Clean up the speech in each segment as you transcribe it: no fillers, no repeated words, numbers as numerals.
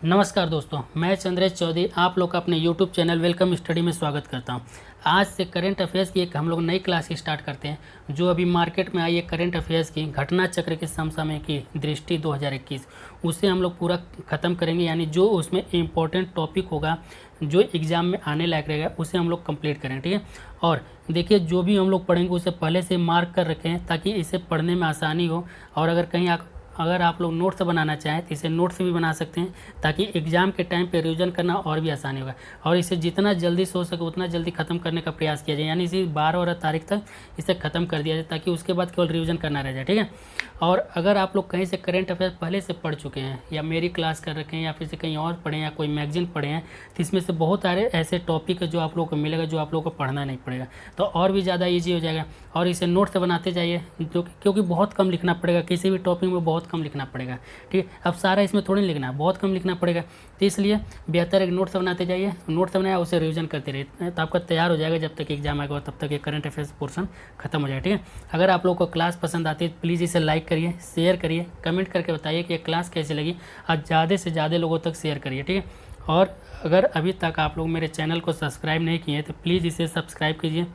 नमस्कार दोस्तों, मैं चंद्रेश चौधरी आप लोग का अपने YouTube चैनल वेलकम स्टडी में स्वागत करता हूं। आज से करंट अफेयर्स की एक हम लोग नई क्लास स्टार्ट करते हैं जो अभी मार्केट में आई है। करंट अफेयर्स की घटना चक्र के समसामय की दृष्टि 2021 उसे हम लोग पूरा ख़त्म करेंगे, यानी जो उसमें इम्पोर्टेंट टॉपिक होगा जो एग्ज़ाम में आने लायक रहेगा उसे हम लोग कंप्लीट करें, ठीक है। और देखिए, जो भी हम लोग पढ़ेंगे उसे पहले से मार्क कर रखें ताकि इसे पढ़ने में आसानी हो। और अगर आप लोग नोट्स बनाना चाहें तो इसे नोट्स भी बना सकते हैं ताकि एग्ज़ाम के टाइम पे रिवीजन करना और भी आसानी होगा। और इसे जितना जल्दी से हो सके उतना जल्दी ख़त्म करने का प्रयास किया जाए, यानी इसी 12 तारीख तक इसे ख़त्म कर दिया जाए ताकि उसके बाद केवल रिवीजन करना रह जाए, ठीक है। और अगर आप लोग कहीं से करंट अफेयर पहले से पढ़ चुके हैं या मेरी क्लास कर रखे हैं या फिर से कहीं और पढ़े या कोई मैगजीन पढ़े हैं तो इसमें से बहुत सारे ऐसे टॉपिक है जो आप लोगों को मिलेगा जो आप लोगों को पढ़ना नहीं पड़ेगा, तो और भी ज़्यादा ईजी हो जाएगा। और इसे नोट्स बनाते जाइए क्योंकि बहुत कम लिखना पड़ेगा, किसी भी टॉपिक में बहुत कम लिखना पड़ेगा, ठीक है। अब सारा इसमें थोड़ी लिखना है, बहुत कम लिखना पड़ेगा, तो इसलिए बेहतर एक नोट्स बनाते जाइए। नोट्स बनाया उसे रिवीजन करते रहिए तो आपका तैयार हो जाएगा। जब तक एग्जाम आएगा तब तक ये करंट अफेयर्स पोर्शन खत्म हो जाएगा, ठीक है। अगर आप लोग को क्लास पसंद आती है प्लीज़ इसे लाइक करिए, शेयर करिए, कमेंट करके बताइए कि ये क्लास कैसी लगी और ज़्यादा से ज़्यादा लोगों तक शेयर करिए, ठीक है। और अगर अभी तक आप लोग मेरे चैनल को सब्सक्राइब नहीं किए तो प्लीज़ इसे सब्सक्राइब कीजिए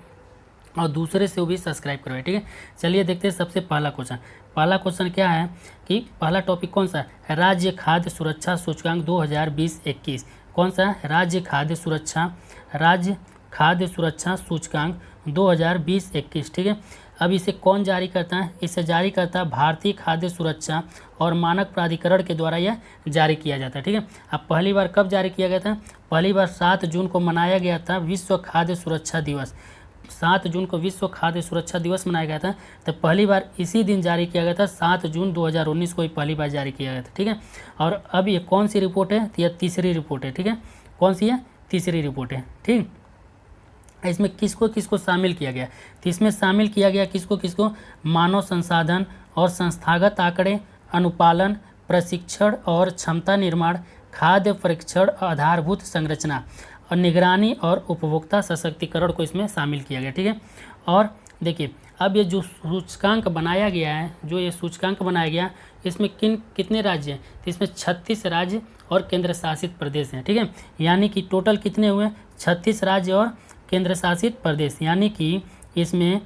और दूसरे से वो भी सब्सक्राइब करवाए, ठीक है। चलिए देखते हैं सबसे पहला क्वेश्चन। पहला क्वेश्चन क्या है कि पहला टॉपिक कौन सा है? राज्य खाद्य सुरक्षा सूचकांक 2020-21 कौन सा है? राज्य खाद्य सुरक्षा सूचकांक 2020-21, ठीक है। अब इसे कौन जारी करता है? इसे जारी करता है भारतीय खाद्य सुरक्षा और मानक प्राधिकरण के द्वारा यह जारी किया जाता है, ठीक है। अब पहली बार कब जारी किया गया था? पहली बार 7 जून को मनाया गया था विश्व खाद्य सुरक्षा दिवस। 7 जून को विश्व खाद्य सुरक्षा दिवस मनाया गया था, तो पहली बार इसी दिन जारी किया गया था। 7 जून 2019 को ही पहली बार जारी किया गया था, ठीक है। और अब ये कौन सी रिपोर्ट है? तो यह तीसरी रिपोर्ट है, ठीक है। कौन सी है? तीसरी रिपोर्ट है, ठीक। इसमें किसको किसको शामिल किया गया? तो इसमें शामिल किया गया किसको किसको? मानव संसाधन और संस्थागत आंकड़े, अनुपालन, प्रशिक्षण और क्षमता निर्माण, खाद्य परीक्षण, आधारभूत संरचना और निगरानी और उपभोक्ता सशक्तिकरण को इसमें शामिल किया गया, ठीक है। और देखिए, अब ये जो सूचकांक बनाया गया है, इसमें कितने राज्य हैं? तो इसमें 36 राज्य और केंद्र शासित प्रदेश हैं, ठीक है। यानी कि टोटल कितने हुए? 36 राज्य और केंद्र शासित प्रदेश, यानी कि इसमें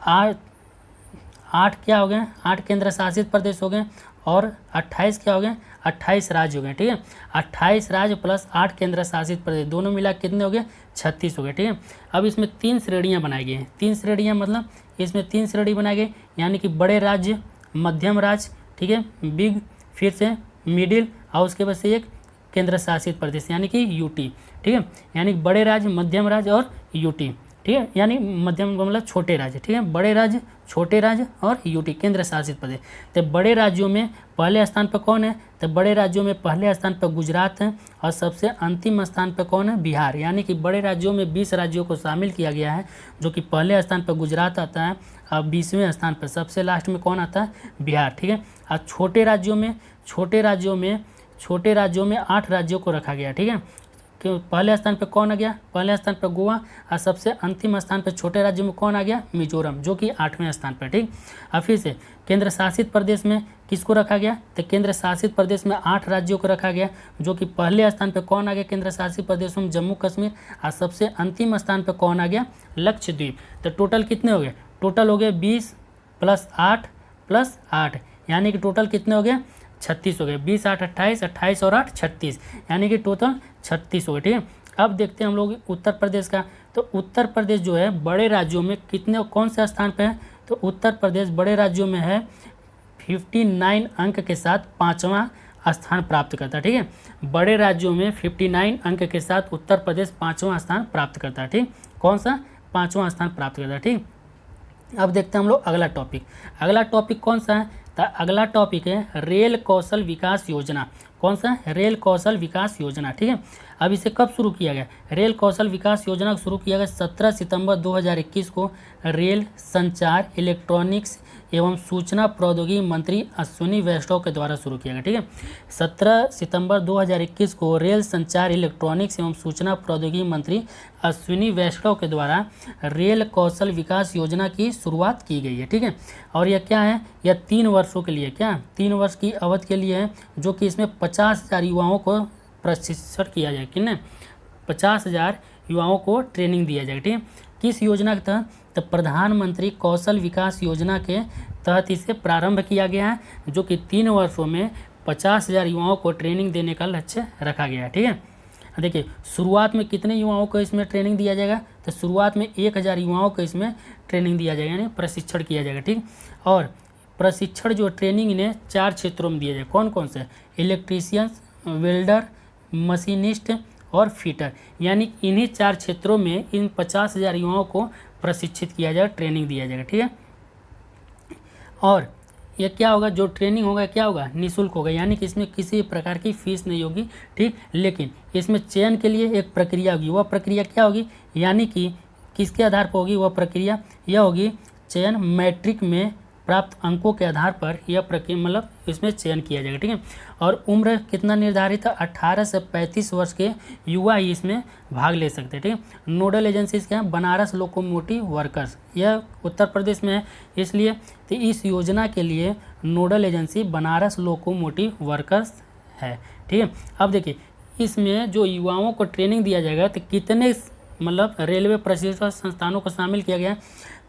8 क्या हो गए? 8 केंद्र शासित प्रदेश हो गए और 28 क्या हो गए? 28 राज्य हो गए, ठीक है। 28 राज्य प्लस 8 केंद्र शासित प्रदेश दोनों मिला कितने हो गए? 36 हो गए, ठीक है। अब इसमें 3 श्रेणियां बनाई गई हैं। 3 श्रेणियां मतलब इसमें 3 श्रेणी बनाई गई, यानी कि बड़े राज्य, मध्यम राज्य, ठीक है, बिग, फिर से मिडिल और उसके बाद से एक केंद्र शासित प्रदेश यानी कि यूटी, ठीक है। यानी बड़े राज्य, मध्यम राज्य और यूटी, ठीक है। यानी मध्यम मतलब छोटे राज्य, ठीक है। बड़े राज्य, छोटे राज्य और यूटी केंद्र शासित प्रदेश। तो बड़े राज्यों में पहले स्थान पर कौन है? तो बड़े राज्यों में पहले स्थान पर गुजरात है और सबसे अंतिम स्थान पर कौन है? बिहार। यानी कि बड़े राज्यों में 20 राज्यों को शामिल किया गया है, जो कि पहले स्थान पर गुजरात आता है और 20वें स्थान पर सबसे लास्ट में कौन आता है? बिहार, ठीक है। और छोटे राज्यों में 8 राज्यों को रखा गया, ठीक है। क्यों? पहले स्थान पर कौन आ गया? पहले स्थान पर गोवा और सबसे अंतिम स्थान पर छोटे राज्यों में कौन आ गया? मिजोरम, जो कि 8वें स्थान पर, ठीक। और फिर से केंद्र शासित प्रदेश में किसको रखा गया? तो केंद्र शासित प्रदेश में 8 राज्यों को रखा गया, जो कि पहले स्थान पर कौन आ गया? केंद्र शासित प्रदेश में जम्मू कश्मीर और सबसे अंतिम स्थान पर कौन आ गया? लक्षद्वीप। तो टोटल कितने हो गए? टोटल हो गए 20 + 8 + 8, यानी कि टोटल कितने हो गए? 36 हो गए। 20 8 28, 28 और 8 36, यानी कि टोटल 36 हो गए, ठीक है। अब देखते हैं हम लोग उत्तर प्रदेश का। तो उत्तर प्रदेश जो है बड़े राज्यों में कौन से स्थान पे है? तो उत्तर प्रदेश बड़े राज्यों में है 59 अंक के साथ 5वां स्थान प्राप्त करता है, ठीक है। बड़े राज्यों में 59 अंक के साथ उत्तर प्रदेश 5वां स्थान प्राप्त करता है, ठीक। कौन सा? 5वां स्थान प्राप्त करता है, ठीक। अब देखते हैं हम लोग अगला टॉपिक। अगला टॉपिक कौन सा है? तो अगला टॉपिक है रेल कौशल विकास योजना। कौन सा? रेल कौशल विकास योजना, ठीक है। अब इसे कब शुरू किया गया? रेल कौशल विकास योजना शुरू किया गया 17 सितंबर 2021 को रेल संचार, इलेक्ट्रॉनिक्स एवं सूचना प्रौद्योगिकी मंत्री अश्विनी वैष्णव के द्वारा शुरू किया गया, ठीक है। 17 सितंबर 2021 को रेल संचार, इलेक्ट्रॉनिक्स एवं सूचना प्रौद्योगिकी मंत्री अश्विनी वैष्णव के द्वारा रेल कौशल विकास योजना की शुरुआत की गई है, ठीक है। और यह क्या है? यह 3 वर्षों के लिए, क्या 3 वर्ष की अवधि के लिए है, जो कि इसमें 50,000 युवाओं को प्रशिक्षण किया जाए। कितने 50,000 युवाओं को ट्रेनिंग दिया जाएगा। ठीक है, किस योजना के तहत? तो प्रधानमंत्री कौशल विकास योजना के तहत इसे प्रारंभ किया गया है, जो कि 3 वर्षों में 50,000 युवाओं को ट्रेनिंग देने का लक्ष्य रखा गया है। ठीक है, देखिए शुरुआत में कितने युवाओं को इसमें ट्रेनिंग दिया जाएगा? तो शुरुआत में 1,000 युवाओं को इसमें ट्रेनिंग दिया जाएगा, यानी प्रशिक्षण किया जाएगा। ठीक, और प्रशिक्षण जो ट्रेनिंग इन्हें 4 क्षेत्रों में दिया जाए। कौन कौन से? इलेक्ट्रीशियंस, वेल्डर, मशीनिस्ट और फिटर, यानी इन्हीं 4 क्षेत्रों में इन 50,000 युवाओं को प्रशिक्षित किया जाएगा, ट्रेनिंग दिया जाएगा। ठीक है, और ये क्या होगा? जो ट्रेनिंग होगा क्या होगा? निःशुल्क होगा, यानी कि इसमें किसी प्रकार की फीस नहीं होगी। ठीक, लेकिन इसमें चयन के लिए एक प्रक्रिया होगी। वह प्रक्रिया क्या होगी? यानी कि किसके आधार पर होगी वह प्रक्रिया? यह होगी चयन मैट्रिक में प्राप्त अंकों के आधार पर यह प्रक्रिया, मतलब इसमें चयन किया जाएगा। ठीक है, और उम्र कितना निर्धारित है? 18 से 35 वर्ष के युवा ही इसमें भाग ले सकते हैं। ठीक है, नोडल एजेंसीज क्या है? बनारस लोकोमोटिव वर्कर्स, यह उत्तर प्रदेश में है, इसलिए तो इस योजना के लिए nodal agency Banaras locomotive workers है। ठीक है, अब देखिए इसमें जो युवाओं को ट्रेनिंग दिया जाएगा तो कितने मतलब रेलवे प्रशिक्षण संस्थानों को शामिल किया गया?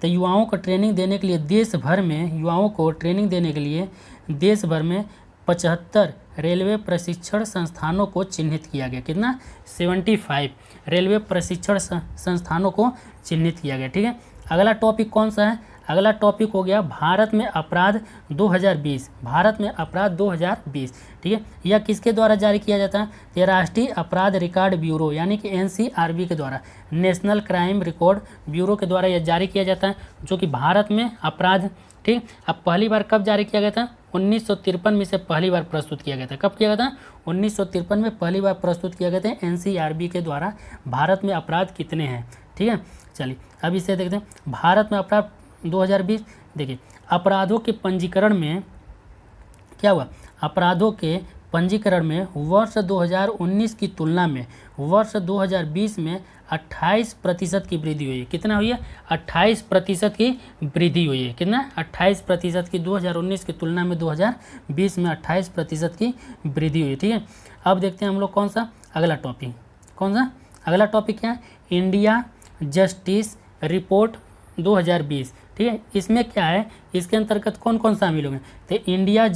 तो युवाओं को ट्रेनिंग देने के लिए देश भर में युवाओं को ट्रेनिंग देने के लिए देश भर में 75 रेलवे प्रशिक्षण संस्थानों को चिन्हित किया गया। कितना? 75 रेलवे प्रशिक्षण संस्थानों को चिन्हित किया गया। ठीक है, अगला टॉपिक कौन सा है? अगला टॉपिक हो गया भारत में अपराध 2020। भारत में अपराध 2020। ठीक है, यह किसके द्वारा जारी किया जाता है? यह राष्ट्रीय अपराध रिकॉर्ड ब्यूरो यानी कि NCRB के द्वारा, नेशनल क्राइम रिकॉर्ड ब्यूरो के द्वारा यह जारी किया जाता है, जो कि भारत में अपराध। ठीक, अब पहली बार कब जारी किया गया था? 1953 में से पहली बार प्रस्तुत किया गया था। कब किया गया था? 1953 में पहली बार प्रस्तुत किया गया था NCRB के द्वारा, भारत में अपराध कितने हैं। ठीक है, चलिए अब इसे देखते हैं। भारत में अपराध 2020। देखिए अपराधों के पंजीकरण में क्या हुआ? अपराधों के पंजीकरण में वर्ष 2019 की तुलना में वर्ष 2020 में 28% की वृद्धि हुई है। कितना हुई है? 28% की वृद्धि हुई है। कितना? 28% की 2019 की तुलना में 2020 में 28% की वृद्धि हुई है। ठीक है, अब देखते हैं हम लोग कौन सा अगला टॉपिक। कौन सा अगला टॉपिक क्या है? India justice report 2020। ठीक है, इसमें क्या है? इसके अंतर्गत कौन कौन शामिल होंगे? तो इंडिया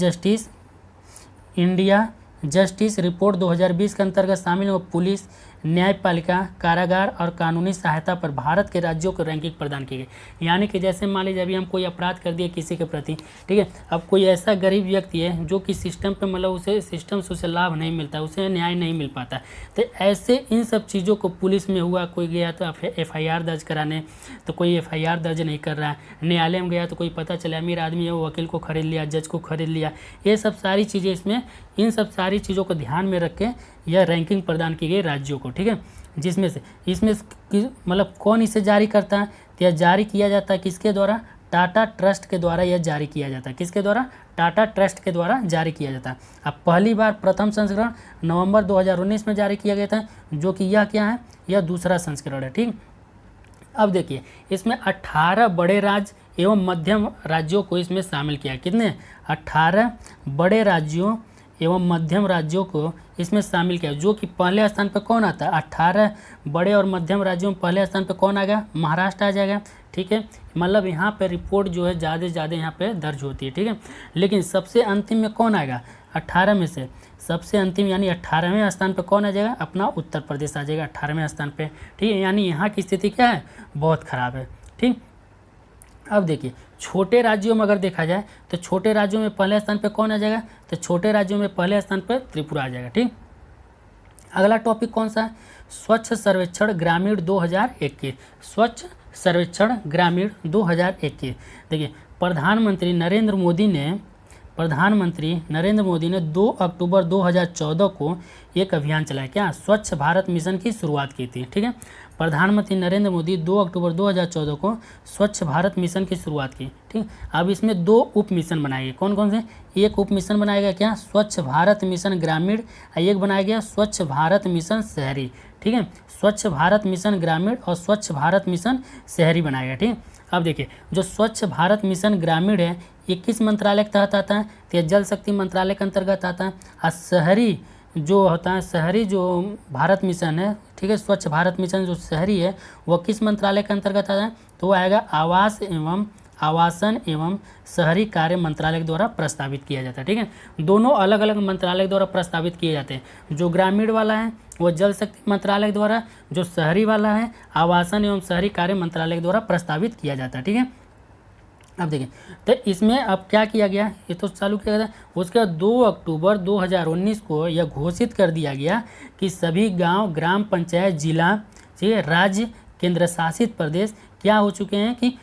जस्टिस रिपोर्ट 2020 के अंतर्गत शामिल हो पुलिस, न्यायपालिका, कारागार और कानूनी सहायता पर भारत के राज्यों को रैंकिंग प्रदान की गई। यानी कि जैसे मान लीजिए अभी हम कोई अपराध कर दिए किसी के प्रति, ठीक है, अब कोई ऐसा गरीब व्यक्ति है जो कि सिस्टम पे मतलब उसे सिस्टम से उसे लाभ नहीं मिलता, उसे न्याय नहीं मिल पाता, तो ऐसे इन सब चीज़ों को पुलिस में हुआ, कोई गया तो FIR दर्ज कराने तो कोई FIR दर्ज नहीं कर रहा है, न्यायालय में गया तो कोई पता चला अमीर आदमी है वो वकील को खरीद लिया, जज को खरीद लिया, ये सब सारी चीज़ें इसमें इन सब सारी चीज़ों को ध्यान में रख के यह रैंकिंग प्रदान की गई राज्यों को। ठीक है, जिसमें से इसमें मतलब कौन इसे जारी करता है? तो यह जारी किया जाता है किसके द्वारा? टाटा ट्रस्ट के द्वारा यह जारी किया जाता है। किसके द्वारा? टाटा ट्रस्ट के द्वारा जारी किया जाता है। अब पहली बार प्रथम संस्करण नवंबर 2019 में जारी किया गया था, जो कि यह क्या है? यह दूसरा संस्करण है। ठीक, अब देखिए इसमें 18 बड़े राज्य एवं मध्यम राज्यों को इसमें शामिल किया। कितने? 18 बड़े राज्यों एवं मध्यम राज्यों को इसमें शामिल किया, जो कि पहले स्थान पर कौन आता है? 18 बड़े और मध्यम राज्यों में पहले स्थान पर कौन आ गया? महाराष्ट्र आ जाएगा। ठीक है, मतलब यहाँ पे रिपोर्ट जो है ज़्यादा से ज़्यादा यहाँ पे दर्ज होती है। ठीक है, लेकिन सबसे अंतिम में कौन आएगा? 18 में से सबसे अंतिम यानी 18वें स्थान पर कौन आ जाएगा? अपना उत्तर प्रदेश आ जाएगा 18वें स्थान पे। ठीक है, यानी यहाँ की स्थिति क्या है? बहुत खराब है। ठीक, अब देखिए छोटे राज्यों में अगर देखा जाए तो छोटे राज्यों में पहले स्थान पे कौन आ जाएगा? तो छोटे राज्यों में पहले स्थान पर त्रिपुरा आ जाएगा। ठीक, अगला टॉपिक कौन सा है? स्वच्छ सर्वेक्षण ग्रामीण 2021। स्वच्छ सर्वेक्षण ग्रामीण 2021। देखिए प्रधानमंत्री नरेंद्र मोदी ने 2 अक्टूबर 2014 को एक अभियान चलाया। क्या? स्वच्छ भारत मिशन की शुरुआत की थी। ठीक है, प्रधानमंत्री नरेंद्र मोदी 2 अक्टूबर 2014 को स्वच्छ भारत मिशन की शुरुआत की। ठीक, अब इसमें 2 उप मिशन बनाए गए। कौन कौन से? एक उप मिशन बनाया गया क्या? स्वच्छ भारत मिशन ग्रामीण, एक बनाया गया स्वच्छ भारत मिशन शहरी। ठीक है, स्वच्छ भारत मिशन ग्रामीण और स्वच्छ भारत मिशन शहरी बनाया गया। ठीक, अब देखिए जो स्वच्छ भारत मिशन ग्रामीण है ये किस मंत्रालय के तहत आता है? तो यह जल शक्ति मंत्रालय के अंतर्गत आता है। और शहरी जो होता है शहरी जो भारत मिशन है, ठीक है, स्वच्छ भारत मिशन जो शहरी है वह किस मंत्रालय के अंतर्गत आता है, तो वो आएगा आवासन एवं शहरी कार्य मंत्रालय द्वारा प्रस्तावित किया जाता है। ठीक है, दोनों अलग अलग मंत्रालय द्वारा प्रस्तावित किए जाते हैं। जो ग्रामीण वाला है वो जल शक्ति मंत्रालय द्वारा, जो शहरी वाला है आवासन एवं शहरी कार्य मंत्रालय द्वारा प्रस्तावित किया जाता है। ठीक है, अब देखिए तो इसमें अब क्या किया गया, ये तो चालू किया गया था, उसके बाद 2 अक्टूबर 2019 को यह घोषित कर दिया गया कि सभी गांव, ग्राम पंचायत, जिला, राज्य, केंद्र शासित प्रदेश क्या हो चुके हैं कि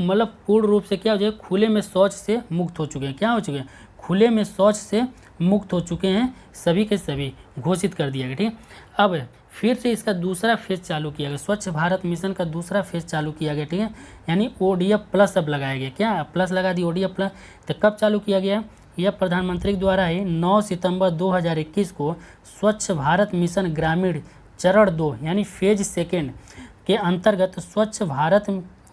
मतलब पूर्ण रूप से क्या हो जाए, खुले में शौच से मुक्त हो चुके हैं। क्या हो चुके हैं, खुले में शौच से मुक्त हो चुके हैं, सभी के सभी घोषित कर दिया गया। ठीक है, अब फिर से इसका दूसरा फेज चालू किया गया, स्वच्छ भारत मिशन का दूसरा फेज चालू किया गया। ठीक है, यानी ODF प्लस अब लगाया गया, क्या प्लस लगा दी ODF प्लस। तो कब चालू किया गया, यह प्रधानमंत्री द्वारा ही 9 सितंबर 2021 को स्वच्छ भारत मिशन ग्रामीण चरण 2 यानी फेज सेकेंड के अंतर्गत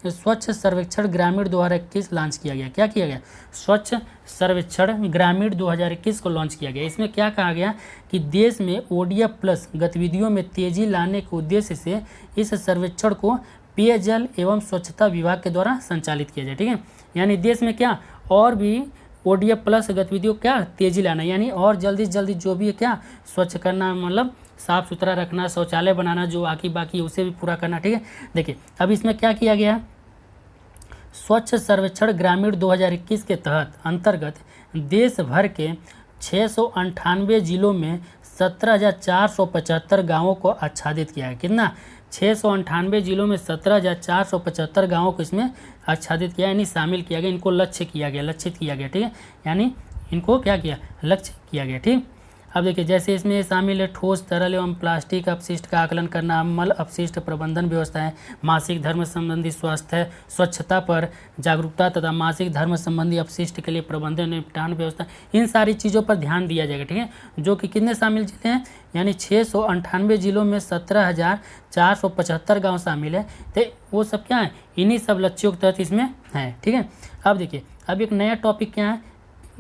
स्वच्छ सर्वेक्षण ग्रामीण 2021 लॉन्च किया गया। क्या किया गया, स्वच्छ सर्वेक्षण ग्रामीण 2021 को लॉन्च किया गया। इसमें क्या कहा गया कि देश में ODF प्लस गतिविधियों में तेजी लाने के उद्देश्य से इस सर्वेक्षण को पेयजल एवं स्वच्छता विभाग के द्वारा संचालित किया जाए। ठीक है, यानी देश में क्या और भी ODF प्लस गतिविधियों क्या तेजी लाना, यानी और जल्दी से जल्दी जो भी है क्या स्वच्छ करना, मतलब साफ़ सुथरा रखना, शौचालय बनाना, जो बाकी उसे भी पूरा करना। ठीक है, देखिए अब इसमें क्या किया गया, स्वच्छ सर्वेक्षण ग्रामीण 2021 के तहत अंतर्गत देश भर के 698 जिलों में 17,475 गाँवों को आच्छादित किया है। कितना, 698 जिलों में 17,475 गाँवों को इसमें आच्छादित किया, यानी शामिल किया गया, इनको लक्ष्य किया गया, लक्षित किया गया। ठीक है, यानी इनको क्या किया, लक्ष्य किया गया। ठीक, अब देखिए जैसे इसमें शामिल है ठोस, तरल एवं प्लास्टिक अपशिष्ट का आकलन करना, मल अपशिष्ट प्रबंधन व्यवस्था है, मासिक धर्म संबंधी स्वास्थ्य स्वच्छता पर जागरूकता तथा मासिक धर्म संबंधी अपशिष्ट के लिए प्रबंधन निपटान व्यवस्था, इन सारी चीज़ों पर ध्यान दिया जाएगा। ठीक है, जो कि कितने शामिल जिले हैं, यानी 698 जिलों में 17,475 गाँव शामिल है। तो वो सब क्या है, इन्हीं सब लक्ष्यों के तहत इसमें है। ठीक है, अब देखिए अब एक नया टॉपिक क्या है,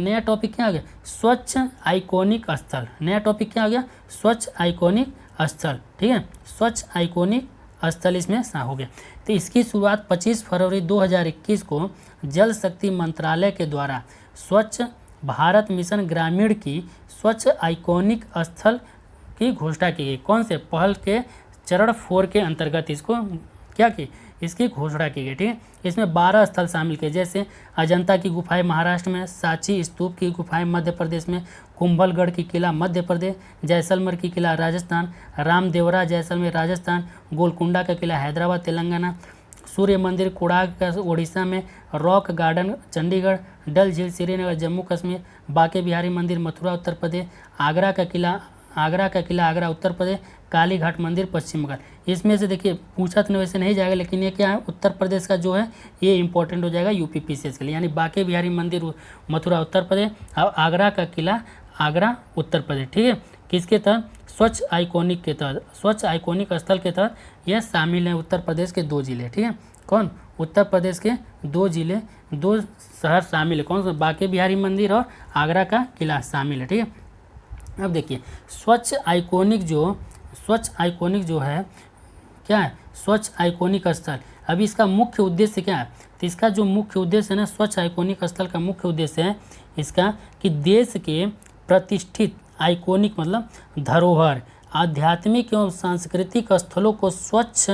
नया टॉपिक क्या आ गया, स्वच्छ आइकॉनिक स्थल। नया टॉपिक क्या आ गया, स्वच्छ आइकॉनिक स्थल। ठीक है, स्वच्छ आइकॉनिक स्थल इसमें हो गया। तो इसकी शुरुआत 25 फरवरी 2021 को जल शक्ति मंत्रालय के द्वारा स्वच्छ भारत मिशन ग्रामीण की स्वच्छ आइकॉनिक स्थल की घोषणा की गई। कौन से, पहल के चरण 4 के अंतर्गत इसको क्या की, इसकी घोषणा की गई। ठीक है, इसमें 12 स्थल शामिल किए, जैसे अजंता की गुफाएं महाराष्ट्र में, सांची स्तूप की गुफाएं मध्य प्रदेश में, कुंभलगढ़ की किला मध्य प्रदेश, जैसलमेर की किला राजस्थान, रामदेवरा जैसलमेर राजस्थान, गोलकुंडा का किला हैदराबाद तेलंगाना, सूर्य मंदिर कुड़ाग का उड़ीसा में, रॉक गार्डन चंडीगढ़, डल झील श्रीनगर जम्मू कश्मीर, बांके बिहारी मंदिर मथुरा उत्तर प्रदेश, आगरा का किला आगरा उत्तर प्रदेश, कालीघाट मंदिर पश्चिम बंगाल। इसमें से देखिए पूछा तो वैसे नहीं जाएगा, लेकिन ये क्या है, उत्तर प्रदेश का जो है ये इंपॉर्टेंट हो जाएगा UPPCS के लिए, यानी बांके बिहारी मंदिर मथुरा उत्तर प्रदेश और आगरा का किला आगरा उत्तर प्रदेश। ठीक है, किसके तहत, स्वच्छ आइकॉनिक के तहत, स्वच्छ आइकॉनिक स्थल के तहत यह शामिल है उत्तर प्रदेश के 2 जिले। ठीक है, कौन, उत्तर प्रदेश के 2 जिले, 2 शहर शामिल है, कौन सा, बांके बिहारी मंदिर और आगरा का किला शामिल है। ठीक है, अब देखिए स्वच्छ आइकॉनिक जो है क्या है, स्वच्छ आइकॉनिक स्थल। अभी इसका मुख्य उद्देश्य क्या है, तो इसका जो मुख्य उद्देश्य है ना, स्वच्छ आइकॉनिक स्थल का मुख्य उद्देश्य है इसका कि देश के प्रतिष्ठित आइकॉनिक मतलब धरोहर, आध्यात्मिक एवं सांस्कृतिक स्थलों को स्वच्छ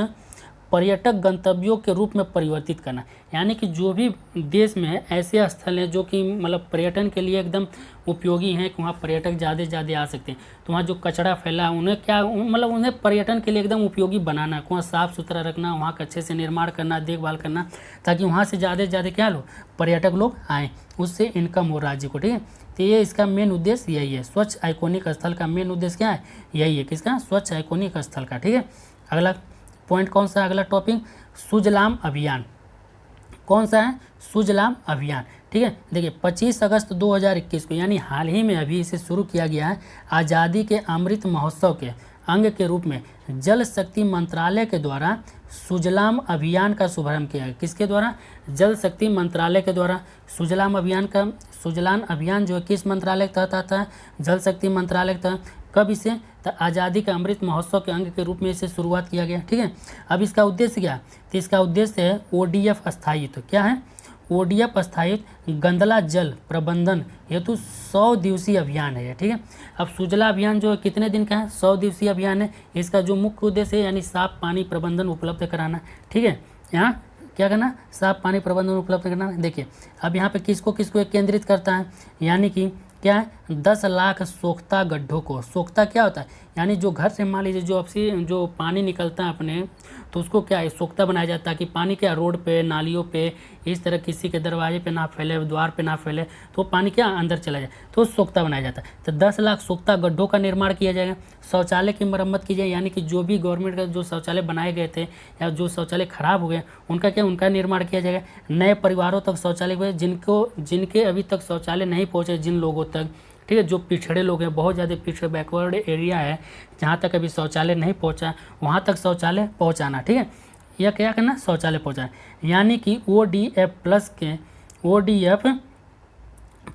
पर्यटक गंतव्यों के रूप में परिवर्तित करना। यानी कि जो भी देश में ऐसे स्थल हैं जो कि मतलब पर्यटन के लिए एकदम उपयोगी हैं, कि वहाँ पर्यटक ज़्यादा से ज़्यादा आ सकते हैं, तो वहाँ जो कचरा फैला उन्हें क्या मतलब उन्हें पर्यटन के लिए एकदम उपयोगी बनाना, वहाँ साफ़ सुथरा रखना, वहाँ का अच्छे से निर्माण करना, देखभाल करना, ताकि वहाँ से ज़्यादा से ज़्यादा क्या लो पर्यटक लोग आएँ, उससे इनकम हो राज्य को। ठीक है, तो ये इसका मेन उद्देश्य यही है, स्वच्छ आइकॉनिक स्थल का मेन उद्देश्य क्या है, यही है, किसका, स्वच्छ आइकॉनिक स्थल का। ठीक है, अगला पॉइंट कौन सा, अगला टॉपिक सुजलाम अभियान। कौन सा है, सुजलाम अभियान। ठीक है, देखिए 25 अगस्त 2021 को, यानी हाल ही में अभी इसे शुरू किया गया है, आज़ादी के अमृत महोत्सव के अंग के रूप में जल शक्ति मंत्रालय के द्वारा सुजलाम अभियान का शुभारंभ किया है। किसके द्वारा, जल शक्ति मंत्रालय के द्वारा। सुजलाम अभियान जो किस मंत्रालय के तहत आता है, जल शक्ति मंत्रालय के तहत। कब इसे, तो आज़ादी का अमृत महोत्सव के अंग के रूप में इसे शुरुआत किया गया। ठीक है, अब इसका उद्देश्य क्या है, तो इसका उद्देश्य है ODF स्थायित्व। क्या है, ODF स्थायित्व गंदला जल प्रबंधन हेतु 100 दिवसीय अभियान है। ठीक है, अब सुजला अभियान जो है कितने दिन का है, 100 दिवसीय अभियान है। इसका जो मुख्य उद्देश्य है यानी साफ पानी प्रबंधन उपलब्ध कराना। ठीक है, यहाँ क्या करना, साफ पानी प्रबंधन उपलब्ध करना। देखिए अब यहाँ पे किसको किसको केंद्रित करता है, यानी कि क्या है 10 लाख सोख्ता गड्ढों को। सोख्ता क्या होता है, यानी जो घर से मान लीजिए जो आपसे जो पानी निकलता है अपने, तो उसको क्या है सोख्ता बनाया जाता है कि पानी क्या रोड पे नालियों पे इस तरह किसी के दरवाजे पे ना फैले, द्वार पे ना फैले, तो पानी क्या अंदर चला जाए, तो सोख्ता बनाया जाता है। तो 10 लाख सोख्ता गड्ढों का निर्माण किया जाएगा। शौचालय की मरम्मत की जाए, यानी कि जो भी गवर्नमेंट का जो शौचालय बनाए गए थे या जो शौचालय खराब हो गए उनका क्या, उनका निर्माण किया जाएगा। नए परिवारों तक शौचालय जिनके अभी तक शौचालय नहीं पहुँचे, जिन लोगों तक, ठीक है, जो पिछड़े लोग हैं, बहुत ज़्यादा पिछड़े बैकवर्ड एरिया है जहाँ तक अभी शौचालय नहीं पहुँचा, वहाँ तक शौचालय पहुँचाना। ठीक है, यह क्या करना, शौचालय पहुँचाना, यानी कि ODF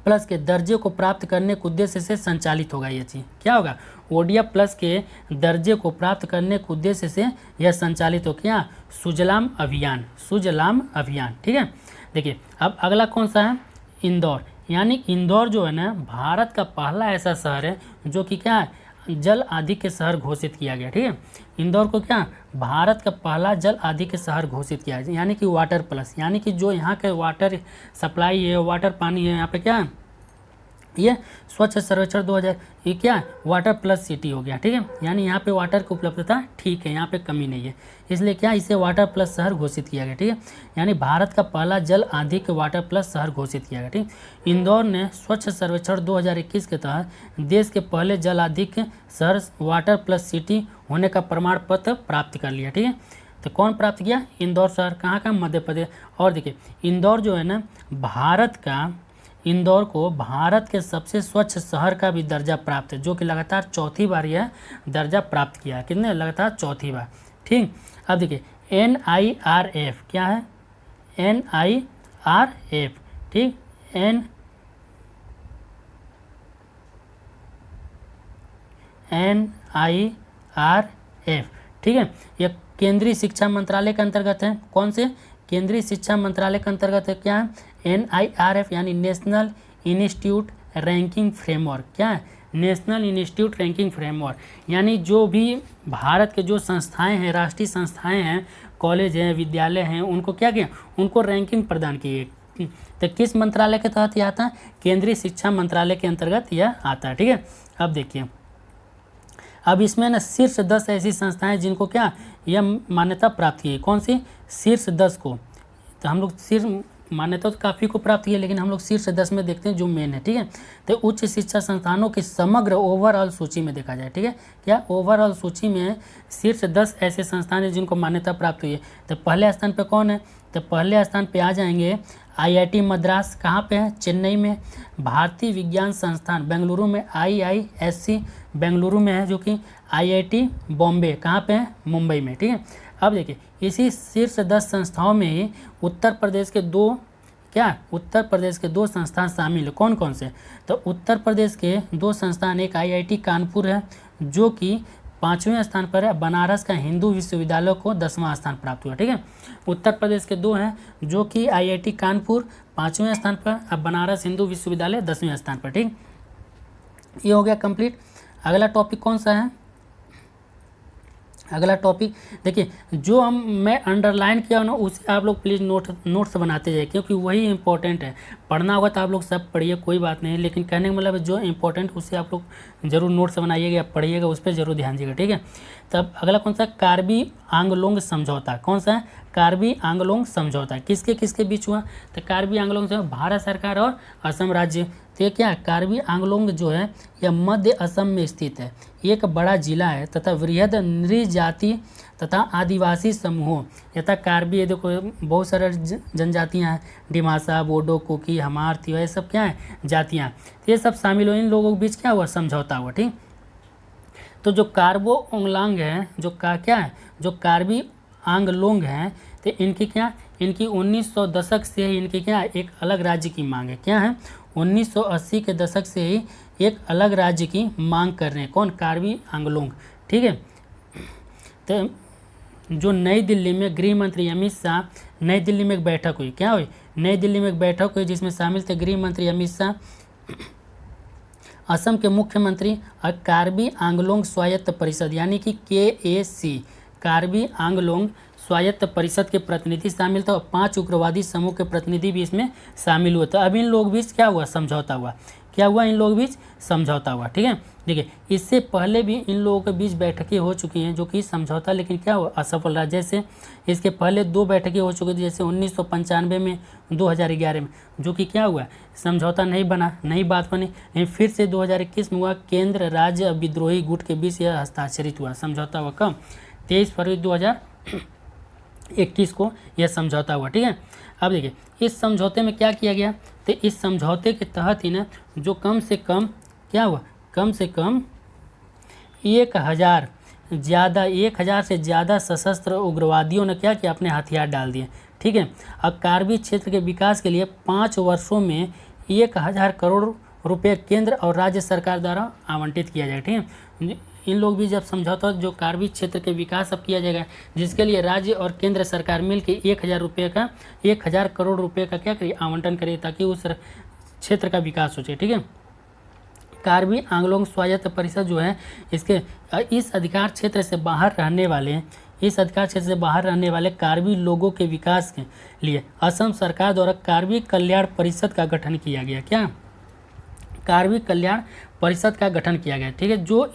प्लस के दर्जे को प्राप्त करने के उद्देश्य से संचालित होगा। ये चीज़ क्या होगा, ODF प्लस के दर्जे को प्राप्त करने के उद्देश्य से यह संचालित हो, क्या, सुजलाम अभियान, सुजलाम अभियान। ठीक है, देखिए अब अगला कौन सा है, इंदौर। यानी इंदौर जो है ना भारत का पहला ऐसा शहर है जो कि क्या है, जल आदि के शहर घोषित किया गया। ठीक है, इंदौर को क्या, भारत का पहला जल आदि के शहर घोषित किया है, यानी कि वाटर प्लस, यानी कि जो यहाँ के वाटर सप्लाई है, वाटर पानी है, यहाँ पे क्या है, ये स्वच्छ सर्वेक्षण 2000, ये क्या है, वाटर प्लस सिटी हो गया। ठीक है, यानी यहाँ पे वाटर की उपलब्धता ठीक है, यहाँ पे कमी नहीं है, इसलिए क्या, इसे वाटर प्लस शहर घोषित किया गया। ठीक है, यानी भारत का पहला जल आधिक वाटर प्लस शहर घोषित किया गया। ठीक, इंदौर ने स्वच्छ सर्वेक्षण 2021 के तहत देश के पहले जल आधिक शहर वाटर प्लस सिटी होने का प्रमाण पत्र प्राप्त कर लिया। ठीक है, तो कौन प्राप्त किया, इंदौर शहर, कहाँ का, मध्य प्रदेश। और देखिए इंदौर जो है ना इंदौर को भारत के सबसे स्वच्छ शहर का भी दर्जा प्राप्त है, जो कि लगातार चौथी बार यह दर्जा प्राप्त किया है। कितने, लगातार चौथी बार। ठीक, अब देखिए NIRF क्या है, NIRF। ठीक, NIRF। ठीक है, यह केंद्रीय शिक्षा मंत्रालय के अंतर्गत है। कौन से, केंद्रीय शिक्षा मंत्रालय के अंतर्गत है। क्या है, NIRF यानी नेशनल इंस्टीट्यूट रैंकिंग फ्रेमवर्क। क्या है, नेशनल इंस्टीट्यूट रैंकिंग फ्रेमवर्क, यानी जो भी भारत के जो संस्थाएं हैं, राष्ट्रीय संस्थाएं हैं, कॉलेज हैं, विद्यालय हैं, उनको क्या किया, उनको रैंकिंग प्रदान की। तो किस मंत्रालय के तहत यह आता है, केंद्रीय शिक्षा मंत्रालय के अंतर्गत यह आता है। ठीक है, अब देखिए अब इसमें ना शीर्ष 10 ऐसी संस्थाएं जिनको क्या, यह मान्यता प्राप्त की। कौन सी, शीर्ष 10 को, तो हम लोग शीर्ष मान्यता तो काफ़ी को प्राप्त की है, लेकिन हम लोग शीर्ष 10 में देखते हैं जो मेन है। ठीक है, तो उच्च शिक्षा संस्थानों की समग्र ओवरऑल सूची में देखा जाए। ठीक है, क्या ओवरऑल सूची में शीर्ष 10 ऐसे संस्थान हैं जिनको मान्यता प्राप्त हुई है। तो पहले स्थान पे कौन है, तो पहले स्थान पे आ जाएंगे IIT मद्रास, कहाँ पे है, चेन्नई में। भारतीय विज्ञान संस्थान बेंगलुरु में, IISc बेंगलुरु में है, जो कि IIT बॉम्बे कहाँ पे है, मुंबई में। ठीक है, अब देखिए इसी शीर्ष 10 संस्थाओं में ही उत्तर प्रदेश के दो संस्थान शामिल है। कौन कौन से, तो उत्तर प्रदेश के 2 संस्थान, एक IIT कानपुर है जो कि 5वें स्थान पर है, बनारस का हिंदू विश्वविद्यालय को 10वां स्थान प्राप्त हुआ। ठीक है, उत्तर प्रदेश के 2 हैं जो कि IIT कानपुर 5वें स्थान पर, अब बनारस हिंदू विश्वविद्यालय 10वें स्थान पर। ठीक, ये हो गया कंप्लीट। अगला टॉपिक कौन सा है, अगला टॉपिक देखिए जो मैं अंडरलाइन किया ना उसे आप लोग प्लीज़ नोट्स बनाते जाइए, क्योंकि वही इंपॉर्टेंट है। पढ़ना होगा तो आप लोग सब पढ़िए, कोई बात नहीं, लेकिन कहने का मतलब जो इंपॉर्टेंट उसे आप लोग जरूर नोट्स बनाइएगा, पढ़िएगा, उस पर जरूर ध्यान दीजिएगा। ठीक है, तब अगला कौन सा, कार्बी आंगलोंग समझौता। कौन सा है, कार्बी आंगलोंग समझौता किसके किसके बीच हुआ, तो कार्बी आंगलोंग से भारत सरकार और असम राज्य। तो ये क्या, कार्बी आंगलोंग जो है यह मध्य असम में स्थित है, एक बड़ा जिला है तथा वृहद नृजाति तथा आदिवासी समूहों यथा कार्बी, ये देखो बहुत सारे जनजातियाँ हैं, डिमासा, बोडो, कुकी, हमार, तिवा, ये सब क्या है, जातियाँ, तो ये सब शामिल हो। इन लोगों के बीच क्या हुआ, समझौता हुआ। ठीक, तो जो कार्बो आंगलोंग है, जो कार्बी आंगलोंग हैं, तो इनकी 1900 दशक से ही इनकी क्या एक अलग राज्य की मांग है। क्या है, 1980 के दशक से ही एक अलग राज्य की मांग कर रहे हैं। कौन? कार्बी आंगलोंग। ठीक है, तो जो नई दिल्ली में गृह मंत्री अमित शाह, नई दिल्ली में एक बैठक हुई। क्या हुई? नई दिल्ली में एक बैठक हुई जिसमें शामिल थे गृह मंत्री अमित शाह, असम के मुख्यमंत्री और कार्बी आंगलोंग स्वायत्त परिषद यानी कि KAC, कार्बी आंगलोंग स्वायत्त परिषद के प्रतिनिधि शामिल थे और 5 उग्रवादी समूह के प्रतिनिधि भी इसमें शामिल हुए थे। अब इन लोग बीच क्या हुआ? समझौता हुआ। क्या हुआ? इन लोग बीच समझौता हुआ। ठीक है, देखिए इससे पहले भी इन लोगों के बीच बैठकें हो चुकी हैं जो कि समझौता, लेकिन क्या हुआ? असफल रहा। जैसे इसके पहले 2 बैठकें हो चुकी थी, जैसे 1995 में, 2011 में, जो कि क्या हुआ? समझौता नहीं बना, नहीं बात बनी। लेकिन फिर से 2021 में हुआ, केंद्र राज्य विद्रोही गुट के बीच यह हस्ताक्षरित हुआ। समझौता हुआ कब? 23 फरवरी 2021 को यह समझौता हुआ। ठीक है, अब देखिए इस समझौते में क्या किया गया, तो इस समझौते के तहत ही ना जो कम से कम क्या हुआ? कम से कम 1000 से ज़्यादा सशस्त्र उग्रवादियों ने क्या किया? अपने हथियार डाल दिए। ठीक है, अब कार्बी क्षेत्र के विकास के लिए 5 वर्षों में 1000 करोड़ रुपए केंद्र और राज्य सरकार द्वारा आवंटित किया जाएगा। ठीक है, इन लोग भी जब समझौता, जो कार्बी क्षेत्र के विकास अब किया जाएगा, जिसके लिए राज्य और केंद्र सरकार मिलकर 1000 करोड़ रुपए का क्या करिए? आवंटन करिए, ताकि उस क्षेत्र का विकास हो जाए। ठीक है, कार्बी आंगलोंग स्वायत्त परिषद जो है, इस अधिकार क्षेत्र से बाहर रहने वाले कार्बी लोगों के विकास के लिए असम सरकार द्वारा कार्बी कल्याण परिषद का गठन किया गया। क्या? कार्बी कल्याण परिषद का गठन किया गया। ठीक है, जो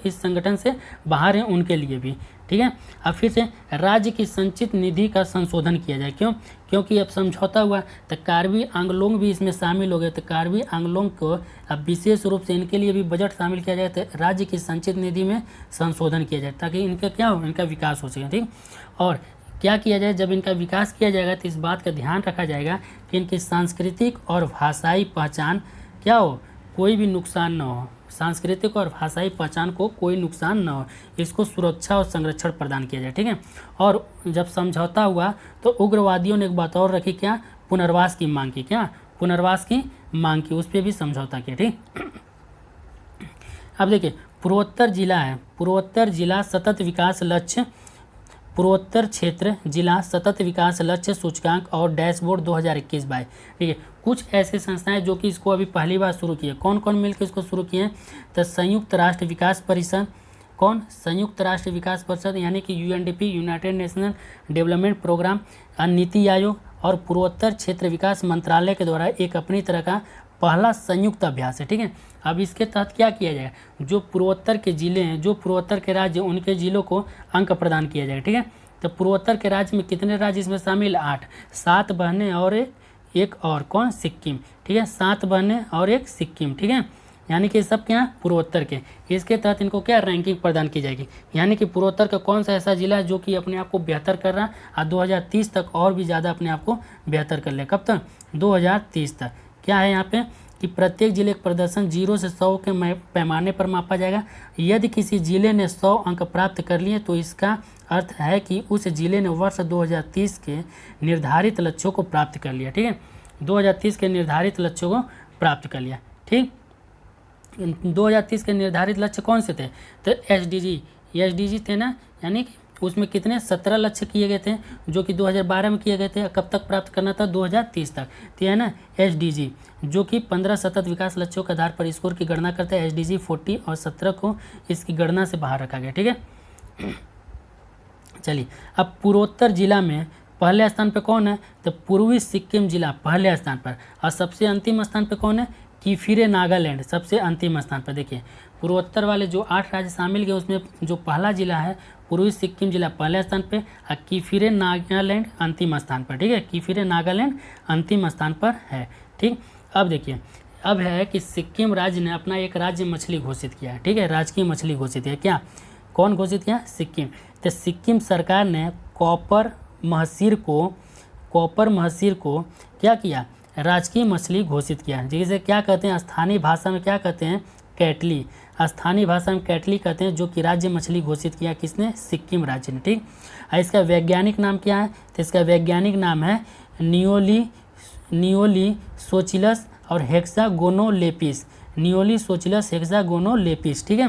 इस संगठन से बाहर हैं उनके लिए भी। ठीक है, अब फिर से राज्य की संचित निधि का संशोधन किया जाए। क्यों? क्योंकि अब समझौता हुआ तो कार्बी आंगलोंग भी इसमें शामिल हो गए, तो कार्बी आंगलोंग को अब विशेष रूप से इनके लिए भी बजट शामिल किया जाए, तो राज्य की संचित निधि में संशोधन किया जाए, ताकि इनका क्या हो? इनका विकास हो सके। ठीक, और क्या किया जाए? जब इनका विकास किया जाएगा तो इस बात का ध्यान रखा जाएगा कि इनकी सांस्कृतिक और भाषाई पहचान क्या हो? कोई भी नुकसान न हो। सांस्कृतिक और भाषाई पहचान को कोई नुकसान न हो, इसको सुरक्षा और संरक्षण प्रदान किया जाए। ठीक है, और जब समझौता हुआ तो उग्रवादियों ने एक बात और रखी। क्या? पुनर्वास की मांग की। क्या? पुनर्वास की मांग की, उस पर भी समझौता किया। ठीक, अब देखिए पूर्वोत्तर क्षेत्र जिला सतत विकास लक्ष्य सूचकांक और डैशबोर्ड 2021-22। ठीक है, कुछ ऐसे संस्थाएं जो कि इसको अभी पहली बार शुरू किए। कौन कौन मिलकर इसको शुरू किए? तो संयुक्त राष्ट्र विकास परिषद। कौन? संयुक्त राष्ट्र विकास परिषद यानी कि UNDP, united national development programme, NITI Aayog और पूर्वोत्तर क्षेत्र विकास मंत्रालय के द्वारा एक अपनी तरह का पहला संयुक्त अभ्यास है। ठीक है, अब इसके तहत क्या किया जाएगा? जो पूर्वोत्तर के जिले हैं, जो पूर्वोत्तर के राज्य, उनके जिलों को अंक प्रदान किया जाएगा। ठीक है, तो पूर्वोत्तर के राज्य में कितने राज्य इसमें शामिल? 8, 7 बहनें और एक और कौन? सिक्किम। ठीक है, 7 बहनें और एक सिक्किम। ठीक है, यानी कि सब क्या? पूर्वोत्तर के। इसके तहत इनको क्या रैंकिंग प्रदान की जाएगी, यानी कि पूर्वोत्तर का कौन सा ऐसा जिला है जो कि अपने आप को बेहतर कर रहा है और 2030 तक और भी ज़्यादा अपने आप को बेहतर कर ले। कब तक? 2030 तक। क्या है यहाँ पे कि प्रत्येक जिले का प्रदर्शन 0 से 100 के पैमाने पर मापा जाएगा। यदि किसी जिले ने 100 अंक प्राप्त कर लिए तो इसका अर्थ है कि उस जिले ने वर्ष 2030 के निर्धारित लक्ष्यों को प्राप्त कर लिया। ठीक है, 2030 के निर्धारित लक्ष्यों को प्राप्त कर लिया। ठीक, 2030 के निर्धारित लक्ष्य कौन से थे? तो एसडीजी थे ना, यानी कि उसमें कितने? 17 लक्ष्य किए गए थे जो कि 2012 में किए गए थे। कब तक प्राप्त करना था? 2030 तक। तो है ना एसडीजी, जो कि 15 सतत विकास लक्ष्यों के आधार पर स्कोर की गणना करता है। एसडीजी 40 और 17 को इसकी गणना से बाहर रखा गया। ठीक है, चलिए अब पूर्वोत्तर जिला में पहले स्थान पर कौन है? तो पूर्वी सिक्किम जिला पहले स्थान पर, और सबसे अंतिम स्थान पर कौन है? किफिरे नागालैंड सबसे अंतिम स्थान पर। देखिए पूर्वोत्तर वाले जो 8 राज्य शामिल गए उसमें जो पहला जिला है पूर्वी सिक्किम जिला पहले स्थान पे और किफिरे नागालैंड अंतिम स्थान पर। ठीक है, किफिरे नागालैंड अंतिम स्थान पर है। ठीक, अब देखिए अब है कि सिक्किम राज्य ने अपना एक राज्य मछली घोषित किया है। ठीक है, राजकीय मछली घोषित है। क्या? कौन घोषित किया? सिक्किम। तो सिक्किम सरकार ने कॉपर महसीर को क्या किया? राजकीय मछली घोषित किया, जिसे क्या कहते हैं? स्थानीय भाषा में क्या कहते हैं? कैटली। स्थानीय भाषा में कैटली कहते हैं, जो कि राज्य मछली घोषित किया किसने? सिक्किम राज्य ने। ठीक, इसका वैज्ञानिक नाम क्या है? तो इसका वैज्ञानिक नाम है नियोली सोचिलस और हेक्सागोनोलेपिस। नियोलिसोचिलस हेक्सागोनोलेपिस। ठीक है,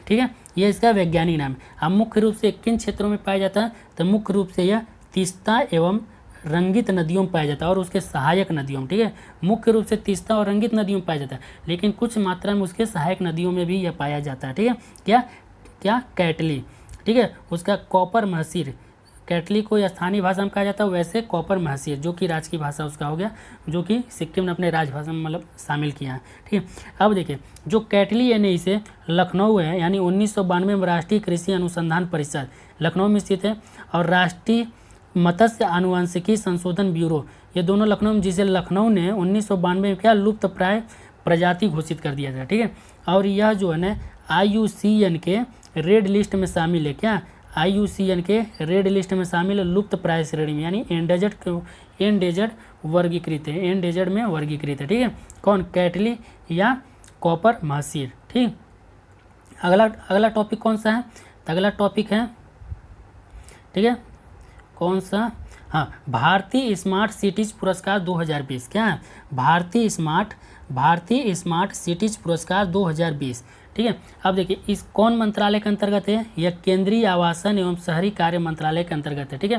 ठीक है, ये इसका वैज्ञानिक नाम है। अब मुख्य रूप से किन क्षेत्रों में पाया जाता है, तो मुख्य रूप से यह तीस्ता एवं रंगित नदियों में पाया जाता है और उसके सहायक नदियों में। ठीक है, मुख्य रूप से तीस्ता और रंगित नदियों में पाया जाता है, लेकिन कुछ मात्रा में उसके सहायक नदियों में भी यह पाया जाता है। ठीक है, क्या क्या कैटली, ठीक है, उसका कॉपर महसीर, कैटली को स्थानीय भाषा में कहा जाता है, वैसे कॉपर महसीर जो कि राज्य की भाषा उसका हो गया, जो कि सिक्किम ने अपने राजभाषा में मतलब शामिल किया है। ठीक है, अब देखिए जो कैटली यानी इसे लखनऊ है, यानी 1992 में राष्ट्रीय कृषि अनुसंधान परिषद लखनऊ में स्थित है, और राष्ट्रीय मत्स्य आनुवंशिकी संशोधन ब्यूरो, ये दोनों लखनऊ में, जिसे लखनऊ ने 1992 में क्या लुप्त प्राय प्रजाति घोषित कर दिया था। ठीक है, और यह जो है ना IUCN के रेड लिस्ट में शामिल है। क्या IUCN के रेड लिस्ट में शामिल है, लुप्त प्राय श्रेणी में, यानी एंडेजर्ड वर्गीकृत है, एंडेजर्ड में वर्गीकृत है। ठीक है, कौन, कैटली या कॉपर महसीर। ठीक, अगला टॉपिक कौन सा है, तो अगला टॉपिक है, ठीक है, कौन सा, हाँ, भारतीय स्मार्ट सिटीज पुरस्कार 2020। क्या है, भारतीय स्मार्ट सिटीज पुरस्कार 2020। ठीक है, अब देखिए इस कौन मंत्रालय के अंतर्गत है, यह केंद्रीय आवासन एवं शहरी कार्य मंत्रालय के अंतर्गत है। ठीक है,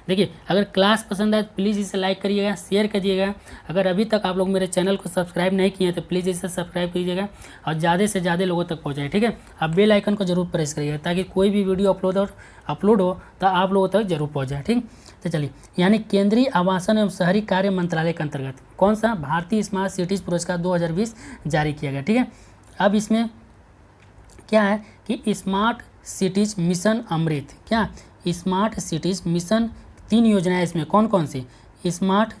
देखिए अगर क्लास पसंद आए तो प्लीज़ इसे लाइक करिएगा, शेयर करिएगा। अगर अभी तक आप लोग मेरे चैनल को सब्सक्राइब नहीं किए तो प्लीज़ इसे सब्सक्राइब कीजिएगा और ज़्यादा से ज़्यादा लोगों तक पहुँचाए। ठीक है, अब बेल आइकन को जरूर प्रेस करिएगा ताकि कोई भी वीडियो अपलोड हो तो आप लोगों तक जरूर पहुँच जाए। ठीक, तो चलिए, यानी केंद्रीय आवासन एवं शहरी कार्य मंत्रालय के अंतर्गत कौन सा भारतीय स्मार्ट सिटीज पुरस्कार 2020 जारी किया गया। ठीक है, अब इसमें क्या है कि स्मार्ट सिटीज मिशन अमृत, क्या स्मार्ट सिटीज मिशन, 3 योजनाएं इसमें, कौन कौन सी, स्मार्ट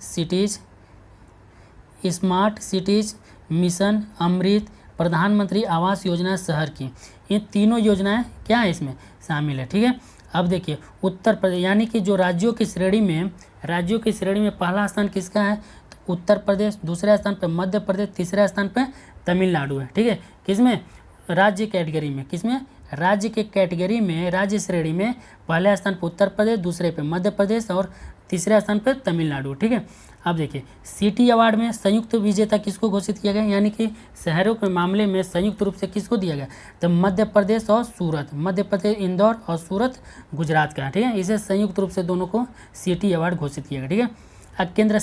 सिटीज मिशन अमृत, प्रधानमंत्री आवास योजना शहर की, ये तीनों योजनाएं क्या है इसमें शामिल है। ठीक है, अब देखिए उत्तर प्रदेश, यानी कि जो राज्यों की श्रेणी में पहला स्थान किसका है, तो उत्तर प्रदेश, दूसरे स्थान पर मध्य प्रदेश, तीसरे स्थान पर तमिलनाडु है। ठीक है, किसमें, राज्य कैटेगरी में, किसमें, राज्य के कैटेगरी में, राज्य श्रेणी में पहले स्थान पर उत्तर प्रदेश, दूसरे पे मध्य प्रदेश और तीसरे स्थान पर तमिलनाडु। ठीक है, अब देखिए सिटी अवार्ड में संयुक्त विजेता किसको घोषित किया गया, यानी कि शहरों के मामले में संयुक्त रूप से किसको दिया गया, तो मध्य प्रदेश और सूरत, मध्य प्रदेश इंदौर और सूरत गुजरात का। ठीक है, इसे संयुक्त रूप से दोनों को सिटी अवार्ड घोषित किया गया। ठीक है, अब केंद्र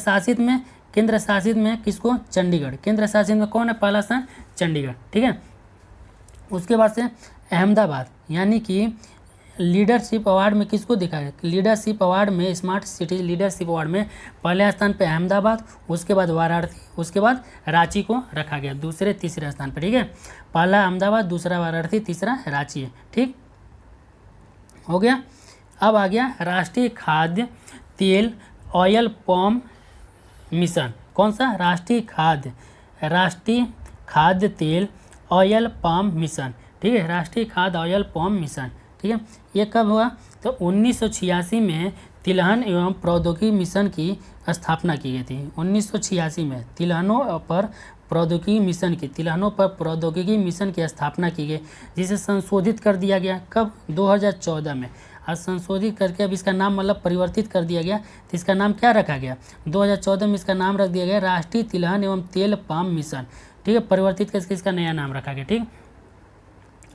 शासित में किसको, चंडीगढ़, केंद्र शासित में कौन है, पहला स्थान चंडीगढ़। ठीक है, उसके बाद से अहमदाबाद, यानी कि लीडरशिप अवार्ड में किसको दिखा है, लीडरशिप अवार्ड में, स्मार्ट सिटीज लीडरशिप अवार्ड में पहले स्थान पे अहमदाबाद, उसके बाद वाराणसी, उसके बाद रांची को रखा गया दूसरे तीसरे स्थान पर। ठीक है, पहला अहमदाबाद, दूसरा वाराणसी, तीसरा रांची है। ठीक हो गया, अब आ गया राष्ट्रीय खाद्य तेल ऑयल पाम मिशन, कौन सा, राष्ट्रीय खाद्य तेल ऑयल पाम मिशन। ठीक है, राष्ट्रीय खाद्य ऑयल पाम मिशन। ठीक है, ये कब हुआ, तो 1986 में तिलहन एवं प्रौद्योगिकी मिशन की स्थापना की गई थी। 1986 में तिलहनों पर प्रौद्योगिकी मिशन की स्थापना की गई, जिसे संशोधित कर दिया गया कब, 2014 में। आज संशोधित करके अब इसका नाम मतलब परिवर्तित कर दिया गया, तो इसका नाम क्या रखा गया, 2014 में इसका नाम रख दिया गया राष्ट्रीय तिलहन एवं तेल पाम मिशन। ठीक है, परिवर्तित करके इसका नया नाम रखा गया। ठीक,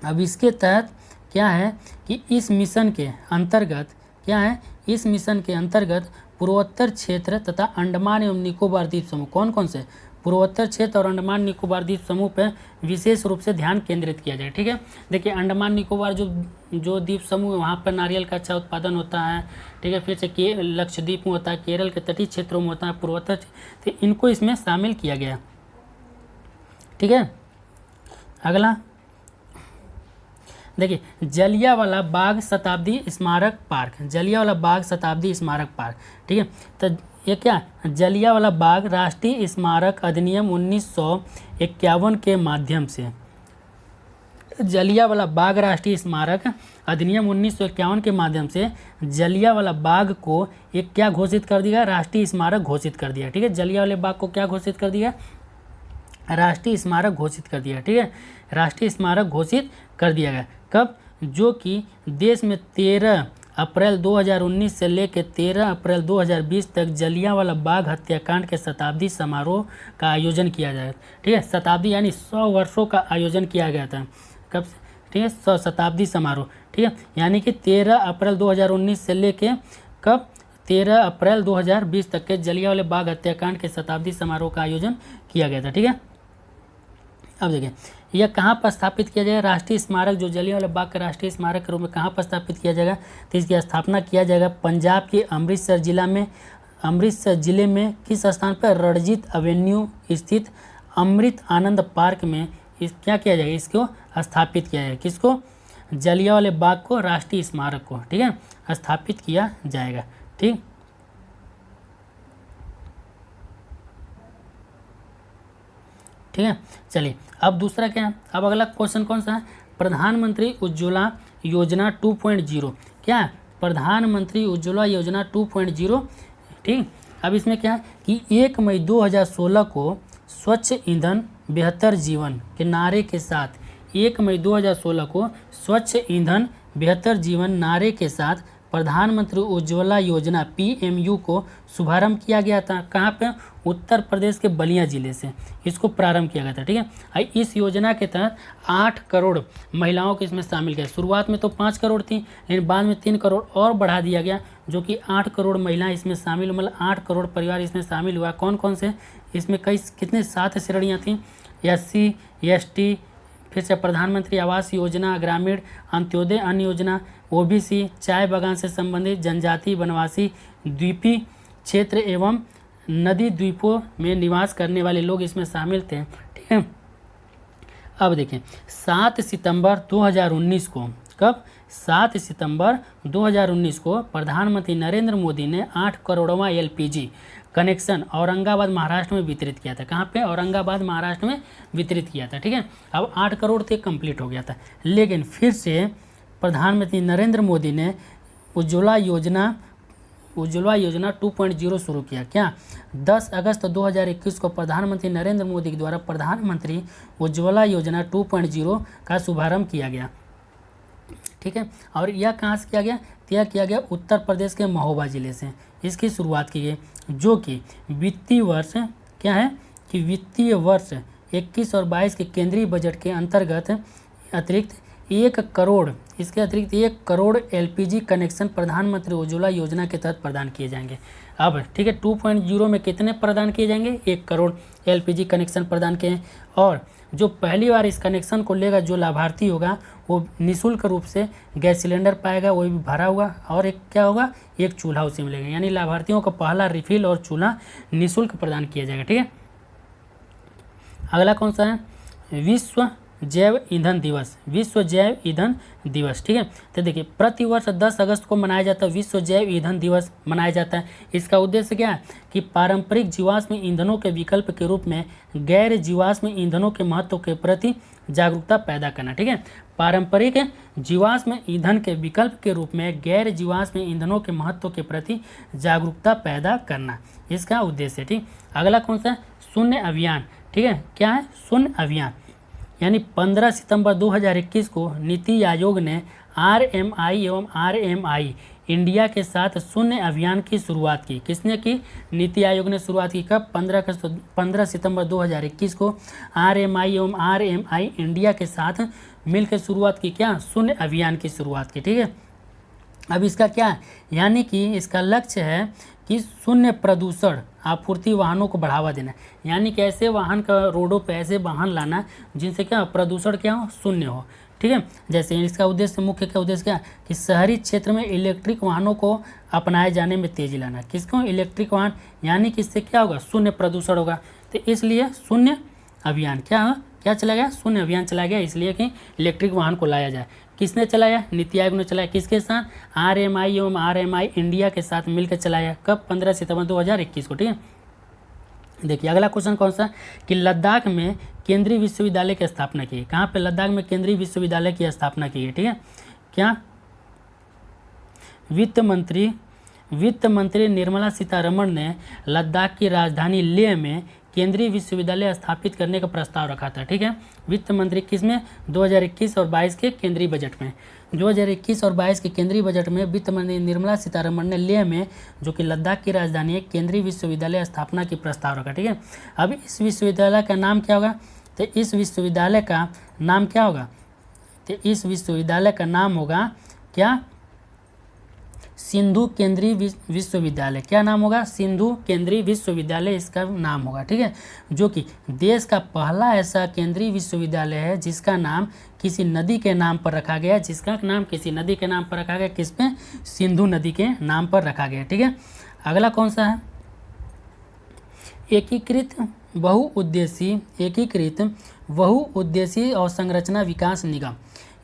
अब इसके तहत क्या है कि इस मिशन के अंतर्गत पूर्वोत्तर क्षेत्र तथा अंडमान एवं निकोबार द्वीप समूह, कौन कौन से, पूर्वोत्तर क्षेत्र और अंडमान निकोबार द्वीप समूह पर विशेष रूप से ध्यान केंद्रित किया जाए। ठीक है, देखिए अंडमान निकोबार जो द्वीप समूह है वहाँ पर नारियल का अच्छा उत्पादन होता है। ठीक है, फिर से लक्षद्वीप में होता है, केरल के तटीय क्षेत्रों में होता है, पूर्वोत्तर, तो इनको इसमें शामिल किया गया। ठीक है, अगला देखिए जलियांवाला बाग शताब्दी स्मारक पार्क, ठीक है, तो ये क्या, जलियांवाला बाग राष्ट्रीय स्मारक अधिनियम 1951 के माध्यम से, जलियांवाला बाग राष्ट्रीय स्मारक अधिनियम 1951 के माध्यम से जलियांवाला बाग को एक क्या घोषित कर दिया, राष्ट्रीय स्मारक घोषित कर दिया। ठीक है, जलियांवाला बाग को क्या घोषित कर दिया, राष्ट्रीय स्मारक घोषित कर दिया। ठीक है, राष्ट्रीय स्मारक घोषित कर दिया गया कब, जो कि देश में 13 अप्रैल 2019 से लेकर 13 अप्रैल 2020 तक जलियांवाला बाग हत्याकांड के शताब्दी समारोह का आयोजन किया जाएगा। ठीक है, शताब्दी यानी 100 वर्षों का आयोजन किया गया था। कब? ठीक है, 100 शताब्दी समारोह। ठीक है, यानी कि 13 अप्रैल 2019 से लेकर कब 13 अप्रैल 2020 तक के जलियांवाला बाग हत्याकांड के शताब्दी समारोह का आयोजन किया गया था। ठीक है, अब देखिए यह कहाँ पर स्थापित किया जाएगा? राष्ट्रीय स्मारक, जो जलियांवाला बाग का राष्ट्रीय स्मारक के रूप में कहाँ पर स्थापित किया जाएगा? तो इसकी स्थापना किया जाएगा पंजाब के अमृतसर जिले में किस स्थान पर? रणजीत एवेन्यू स्थित अमृत आनंद पार्क में क्या किया जाएगा? इसको स्थापित किया जाएगा। किसको? जलियांवाला बाग को, राष्ट्रीय स्मारक को। ठीक है, स्थापित किया जाएगा। ठीक है, चलिए अब दूसरा क्या है? अब अगला क्वेश्चन कौन सा है? प्रधानमंत्री उज्ज्वला योजना 2.0। क्या? प्रधानमंत्री उज्ज्वला योजना 2.0। ठीक, अब इसमें क्या है कि 1 मई 2016 को स्वच्छ ईंधन बेहतर जीवन के नारे के साथ 1 मई 2016 को स्वच्छ ईंधन बेहतर जीवन नारे के साथ प्रधानमंत्री उज्ज्वला योजना PMU को शुभारंभ किया गया था। कहाँ पे? उत्तर प्रदेश के बलिया जिले से इसको प्रारंभ किया गया था। ठीक है, इस योजना के तहत 8 करोड़ महिलाओं को इसमें शामिल किया। शुरुआत में तो 5 करोड़ थी, लेकिन बाद में 3 करोड़ और बढ़ा दिया गया, जो कि 8 करोड़ महिलाएं इसमें शामिल, मतलब 8 करोड़ परिवार इसमें शामिल हुआ। कौन कौन से? इसमें कितने 7 श्रेणियाँ थी। SC ST, फिर से प्रधानमंत्री आवास योजना ग्रामीण, अंत्योदय अन्न योजना, OBC, चाय बागान से संबंधित, जनजाति, वनवासी, द्वीपी क्षेत्र एवं नदी द्वीपों में निवास करने वाले लोग इसमें शामिल थे। ठीक है, अब देखें 7 सितंबर 2019 को, कब? 7 सितंबर 2019 को प्रधानमंत्री नरेंद्र मोदी ने 8 करोड़वां LPG कनेक्शन औरंगाबाद महाराष्ट्र में वितरित किया था। कहाँ पे? औरंगाबाद महाराष्ट्र में वितरित किया था। ठीक है, अब 8 करोड़ से कंप्लीट हो गया था, लेकिन फिर से प्रधानमंत्री नरेंद्र मोदी ने उज्ज्वला योजना 2.0 शुरू किया। क्या? 10 अगस्त 2021 को प्रधानमंत्री नरेंद्र मोदी के द्वारा प्रधानमंत्री उज्ज्वला योजना 2.0 का शुभारंभ किया गया। ठीक है, और यह कहाँ से किया गया? यह किया गया उत्तर प्रदेश के महोबा जिले से इसकी शुरुआत की गई, जो कि वित्तीय वर्ष क्या है कि वित्तीय वर्ष 21 और 22 के केंद्रीय बजट के अंतर्गत अतिरिक्त 1 करोड़ LPG कनेक्शन प्रधानमंत्री उज्ज्वला योजना के तहत प्रदान किए जाएंगे। अब ठीक है, 2.0 में कितने प्रदान किए जाएंगे? 1 करोड़ LPG कनेक्शन प्रदान किए, और जो पहली बार इस कनेक्शन को लेगा जो लाभार्थी होगा वो निःशुल्क रूप से गैस सिलेंडर पाएगा, वो भी भरा हुआ, और एक क्या होगा? एक चूल्हा उसी में मिलेगा। यानी लाभार्थियों को पहला रिफिल और चूल्हा निःशुल्क प्रदान किया जाएगा। ठीक है, अगला कौन सा है? विश्व जैव ईंधन दिवस। विश्व जैव ईंधन दिवस। ठीक है, तो देखिए प्रतिवर्ष 10 अगस्त को मनाया जाता है विश्व जैव ईंधन दिवस मनाया जाता है। इसका उद्देश्य क्या है कि पारंपरिक जीवाश्म ईंधनों के विकल्प के रूप में गैर जीवाश्म ईंधनों के महत्व के प्रति जागरूकता पैदा करना। ठीक है, पारंपरिक जीवाश्म ईंधन के विकल्प के रूप में गैर जीवाश्म ईंधनों के महत्व के प्रति जागरूकता पैदा करना इसका उद्देश्य है। ठीक, अगला कौन सा? शून्य अभियान। ठीक है, क्या है? शून्य अभियान। यानी 15 सितंबर 2021 को नीति आयोग ने RMI एवं RMI इंडिया के साथ शून्य अभियान की शुरुआत की। किसने की? नीति आयोग ने शुरुआत की। कब? 15 सितंबर 2021 को RMI एवं RMI इंडिया के साथ मिलकर शुरुआत की। क्या? शून्य अभियान की शुरुआत की। ठीक है, अब इसका क्या? यानी कि इसका लक्ष्य है कि शून्य प्रदूषण आपूर्ति वाहनों को बढ़ावा देना। यानी कि ऐसे वाहन का रोडों पे ऐसे वाहन लाना जिनसे क्या प्रदूषण क्या हो? शून्य हो। ठीक है, जैसे इसका उद्देश्य मुख्य क्या उद्देश्य क्या कि शहरी क्षेत्र में इलेक्ट्रिक वाहनों को अपनाए जाने में तेजी लाना। किसको? इलेक्ट्रिक वाहन। यानी कि इससे क्या होगा? शून्य प्रदूषण होगा। तो इसलिए शून्य अभियान क्या चलाया गया? शून्य अभियान चलाया गया, इसलिए कि इलेक्ट्रिक वाहन को लाया जाए। किसने चलाया? नीति आयोग ने चलाया। किसके साथ? RMI एवं RMI इंडिया के साथ मिलकर चलाया। कब? 15 सितंबर 2021 को। ठीक है, देखिए अगला क्वेश्चन कौन सा कि लद्दाख में केंद्रीय विश्वविद्यालय की स्थापना की। कहाँ पे? लद्दाख में केंद्रीय विश्वविद्यालय की स्थापना की है। ठीक है, क्या? वित्त मंत्री निर्मला सीतारमण ने लद्दाख की राजधानी लेह में केंद्रीय विश्वविद्यालय स्थापित करने का प्रस्ताव रखा था। ठीक है, वित्त मंत्री किसमें, 2021 और 22 के केंद्रीय बजट में। 2021 और 22 के केंद्रीय बजट में वित्त मंत्री निर्मला सीतारमण ने लेह में, जो कि लद्दाख की राजधानी है, केंद्रीय विश्वविद्यालय स्थापना की प्रस्ताव रखा। ठीक है, अब इस विश्वविद्यालय का नाम क्या होगा, तो इस विश्वविद्यालय का नाम क्या होगा, तो इस विश्वविद्यालय का नाम होगा क्या, सिंधु केंद्रीय विश्वविद्यालय। क्या नाम होगा, सिंधु केंद्रीय विश्वविद्यालय इसका नाम होगा। ठीक है, जो कि देश का पहला ऐसा केंद्रीय विश्वविद्यालय है जिसका नाम किसी नदी के नाम पर रखा गया, जिसका नाम किसी नदी के नाम पर रखा गया, किस पे, सिंधु नदी के नाम पर रखा गया। ठीक है, अगला कौन सा है, एकीकृत बहुउद्देशीय अवसंरचना विकास निगम।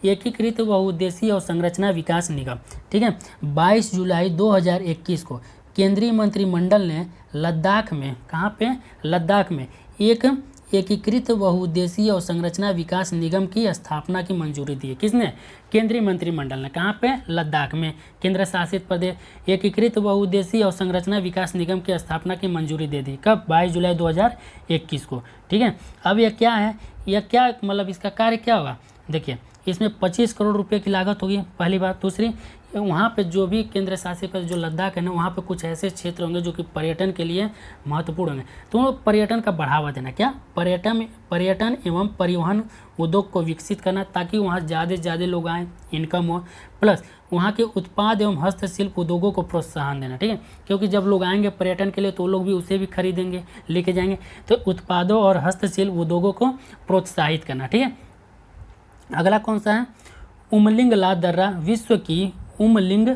एकीकृत बहुउद्देशीय अवसंरचना विकास निगम। ठीक है, 22 जुलाई 2021 को केंद्रीय मंत्रिमंडल ने लद्दाख में, कहाँ पे, लद्दाख में एक एकीकृत बहुउद्देशीय अवसंरचना विकास निगम की स्थापना की मंजूरी दी है। किसने, केंद्रीय मंत्रिमंडल ने। कहाँ पे, लद्दाख में, केंद्र शासित प्रदेश। एकीकृत बहुउद्देशीय अवसंरचना विकास निगम की स्थापना की मंजूरी दे दी। कब, 22 जुलाई 2021 को। ठीक है, अब यह क्या है, यह क्या मतलब इसका कार्य क्या होगा, देखिए इसमें 25 करोड़ रुपए की लागत होगी, पहली बात। दूसरी, वहाँ पे जो भी केंद्र शासित प्रदेश जो लद्दाख है ना, वहाँ पे कुछ ऐसे क्षेत्र होंगे जो कि पर्यटन के लिए महत्वपूर्ण होंगे, तो पर्यटन का बढ़ावा देना। क्या, पर्यटन एवं परिवहन उद्योग को विकसित करना, ताकि वहाँ ज़्यादा से ज़्यादा लोग आएँ, इनकम हो, प्लस वहाँ के उत्पाद एवं हस्तशिल्प उद्योगों को प्रोत्साहन देना। ठीक है, क्योंकि जब लोग आएंगे पर्यटन के लिए तो लोग भी उसे भी खरीदेंगे, लेके जाएंगे, तो उत्पादों और हस्तशिल्प उद्योगों को प्रोत्साहित करना। ठीक है, अगला कौन सा है, उमलिंग ला दर्रा विश्व की उमलिंग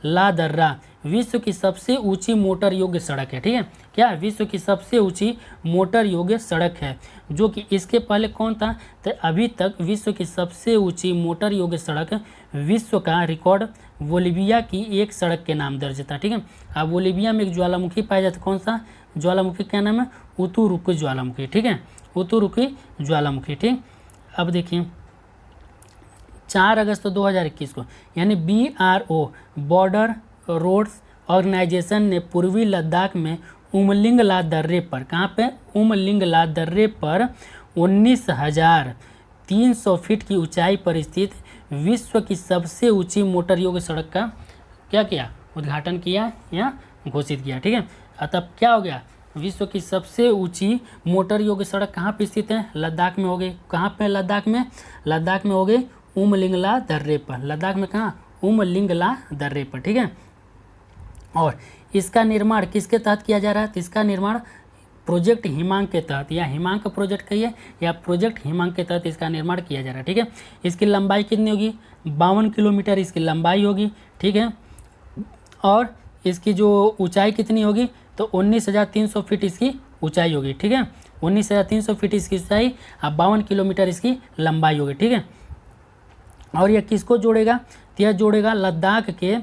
ला दर्रा विश्व की सबसे ऊंची मोटर योग्य सड़क है। ठीक है, क्या, विश्व की सबसे ऊंची मोटर योग्य सड़क है, जो कि इसके पहले कौन था, तो अभी तक विश्व की सबसे ऊंची मोटर योग्य सड़क विश्व का रिकॉर्ड बोलिविया की एक सड़क के नाम दर्ज था। ठीक है, अब बोलिविया में एक ज्वालामुखी पाया जाता है, कौन सा ज्वालामुखी, क्या नाम है, उतुरुकी ज्वालामुखी। ठीक है, उतुरुकी ज्वालामुखी। ठीक, अब देखिए 4 अगस्त 2021 को, यानी BRO बॉर्डर रोड्स ऑर्गेनाइजेशन ने पूर्वी लद्दाख में उमलिंग ला दर्रे पर, कहाँ पे, उमलिंग ला दर्रे पर 19,300 फीट की ऊंचाई पर स्थित विश्व की सबसे ऊंची मोटर योग्य सड़क का क्या किया, उद्घाटन किया या घोषित किया। ठीक है, तब क्या हो गया, विश्व की सबसे ऊंची मोटर योग्य सड़क कहाँ पे स्थित है, लद्दाख में हो गई। कहाँ पे, लद्दाख में हो गई उमलिंगला दर्रे पर। लद्दाख में कहाँ, उमलिंगला दर्रे पर। ठीक है, और इसका निर्माण किसके तहत किया जा रहा है, तो इसका निर्माण प्रोजेक्ट हिमांग के तहत, या हिमांग का प्रोजेक्ट कहिए, या प्रोजेक्ट हिमांग के तहत इसका निर्माण किया जा रहा है। ठीक है, इसकी लंबाई कितनी होगी, 52 किलोमीटर इसकी लंबाई होगी। ठीक है, और इसकी जो ऊंचाई कितनी होगी, तो 19,300 फीट इसकी ऊंचाई होगी। ठीक है, 19,300 फीट इसकी ऊंचाई, 52 किलोमीटर इसकी लंबाई होगी। ठीक है, और यह किसको जोड़ेगा, तो यह जोड़ेगा लद्दाख के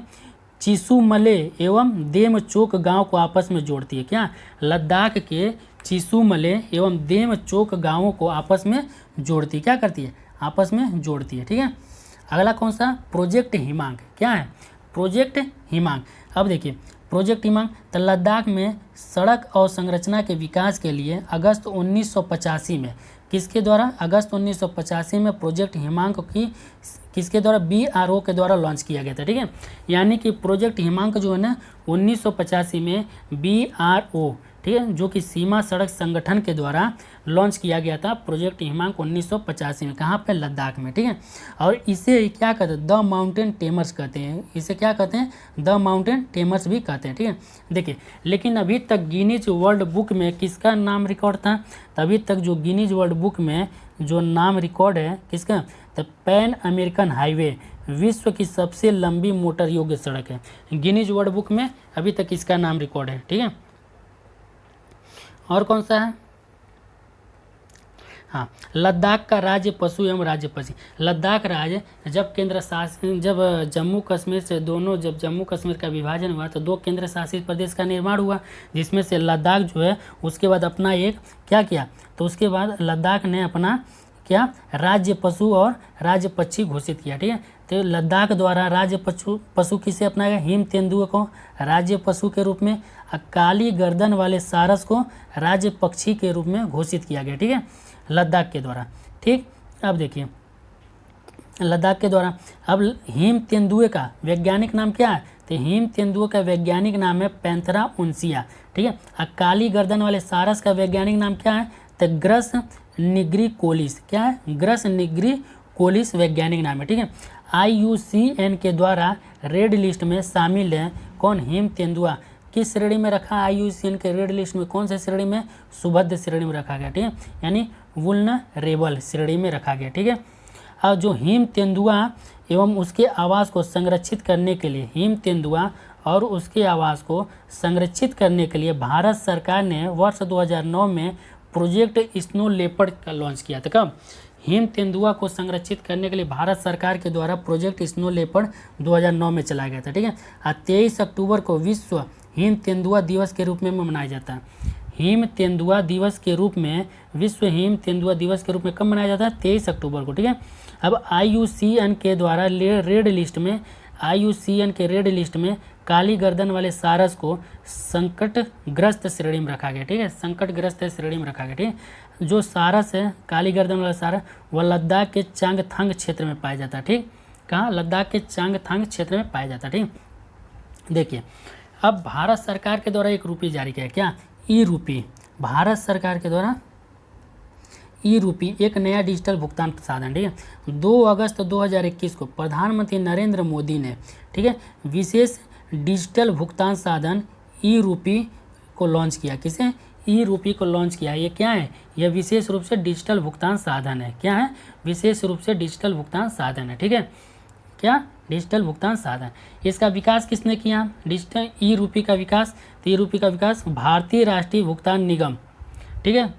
चिसुमले एवं देमचोक गांव को आपस में जोड़ती है। क्या, लद्दाख के चिसुमले एवं देमचोक गांवों को आपस में जोड़ती है, क्या करती है, आपस में जोड़ती है। ठीक है, अगला कौन सा, प्रोजेक्ट हिमांग। क्या है, प्रोजेक्ट हिमांग। अब देखिए प्रोजेक्ट हिमांग, तो लद्दाख में सड़क और संरचना के विकास के लिए अगस्त 1985 में, किसके द्वारा, अगस्त 1985 में प्रोजेक्ट हिमांग की किसके द्वारा, BRO के द्वारा लॉन्च किया गया था। ठीक है, यानी कि प्रोजेक्ट हिमांग जो है ना 1985 में BRO, ठीक है, जो कि सीमा सड़क संगठन के द्वारा लॉन्च किया गया था प्रोजेक्ट हिमांग 1985 में, कहाँ पे, लद्दाख में। ठीक है, और इसे क्या कहते हैं, द माउंटेन टेमर्स कहते हैं, इसे क्या कहते हैं, द माउंटेन टेमर्स भी कहते हैं। ठीक है, देखिए लेकिन अभी तक गिनीज वर्ल्ड बुक में किसका नाम रिकॉर्ड था, तभी तक जो गिनीज वर्ल्ड बुक में जो नाम रिकॉर्ड है किसका, तो पैन अमेरिकन हाईवे विश्व की सबसे लंबी मोटर योग्य सड़क है, गिनीज वर्ल्ड बुक में अभी तक इसका नाम रिकॉर्ड है। ठीक है, और कौन सा है, हाँ, लद्दाख का राज्य पशु एवं राज्य पक्षी। लद्दाख राज्य जब केंद्र शासित, जब जम्मू कश्मीर से दोनों, जब जम्मू कश्मीर का विभाजन हुआ तो 2 केंद्र शासित प्रदेश का निर्माण हुआ, जिसमें से लद्दाख जो है उसके बाद अपना एक क्या किया, तो उसके बाद लद्दाख ने अपना क्या राज्य पशु और राज्य पक्षी घोषित किया। ठीक है, तो लद्दाख द्वारा राज्य पशु किसे अपनाया गया, हिम तेंदुए को राज्य पशु के रूप में, काली गर्दन वाले सारस को राज्य पक्षी के रूप में घोषित किया गया। ठीक है, लद्दाख के द्वारा। ठीक, अब देखिए लद्दाख के द्वारा। अब हिम तेंदुए का वैज्ञानिक नाम क्या है, तो हिम तेंदुए का वैज्ञानिक नाम है पैंथेरा उनसिया। ठीक है, काली गर्दन वाले सारस का वैज्ञानिक नाम क्या है, तो ग्रस निग्रिकोलिस। क्या है, ग्रस निग्रिकोलिस वैज्ञानिक नाम है। ठीक है, IUCN के द्वारा रेड लिस्ट में शामिल है कौन, हिम तेंदुआ। किस श्रेणी में रखा, IUCN के रेड लिस्ट में कौन से श्रेणी में, सुभद्र श्रेणी में रखा गया। ठीक है, यानी वुल्नरेबल श्रेणी में रखा गया। ठीक है, और जो हिम तेंदुआ एवं उसके आवास को संरक्षित करने के लिए, हिम तेंदुआ और उसके आवास को संरक्षित करने के लिए भारत सरकार ने वर्ष 2009 में प्रोजेक्ट स्नो लेपर्ड का लॉन्च किया था। कब, हिम तेंदुआ को संरक्षित करने के लिए भारत सरकार के द्वारा प्रोजेक्ट स्नो लेपर्ड 2009 में चलाया गया था। ठीक है, 23 अक्टूबर को विश्व हिम तेंदुआ दिवस के रूप में मनाया जाता है। हिम तेंदुआ दिवस के रूप में, विश्व हिम तेंदुआ दिवस के रूप में कब मनाया जाता है, 23 अक्टूबर को। ठीक है, अब IUCN के द्वारा रेड लिस्ट में, IUCN के रेड लिस्ट में काली गर्दन वाले सारस को संकटग्रस्त श्रेणी में रखा गया। ठीक है, संकटग्रस्त श्रेणी में रखा गया। ठीक है, जो सारस है, काली गर्दन वाला सारस, वह लद्दाख के चांगथांग क्षेत्र में पाया जाता है। ठीक, कहाँ, लद्दाख के चांगथांग क्षेत्र में पाया जाता है। ठीक, देखिए अब भारत सरकार के द्वारा एक रूपी जारी किया, क्या, ई-रूपी। भारत सरकार के द्वारा ई-रूपी एक नया डिजिटल भुगतान साधन। ठीक है, 2 अगस्त 2021 को प्रधानमंत्री नरेंद्र मोदी ने, ठीक है, विशेष डिजिटल भुगतान साधन ई-रूपी को लॉन्च किया। किसे, ई-रूपी को लॉन्च किया। ये क्या है, यह विशेष रूप से डिजिटल भुगतान साधन है। क्या है, विशेष रूप से डिजिटल भुगतान साधन है। ठीक है, क्या, डिजिटल भुगतान साधन। इसका विकास किसने किया, डिजिटल ई-रूपी का विकास, तो ई-रूपी का विकास भारतीय राष्ट्रीय भुगतान निगम, ठीक है,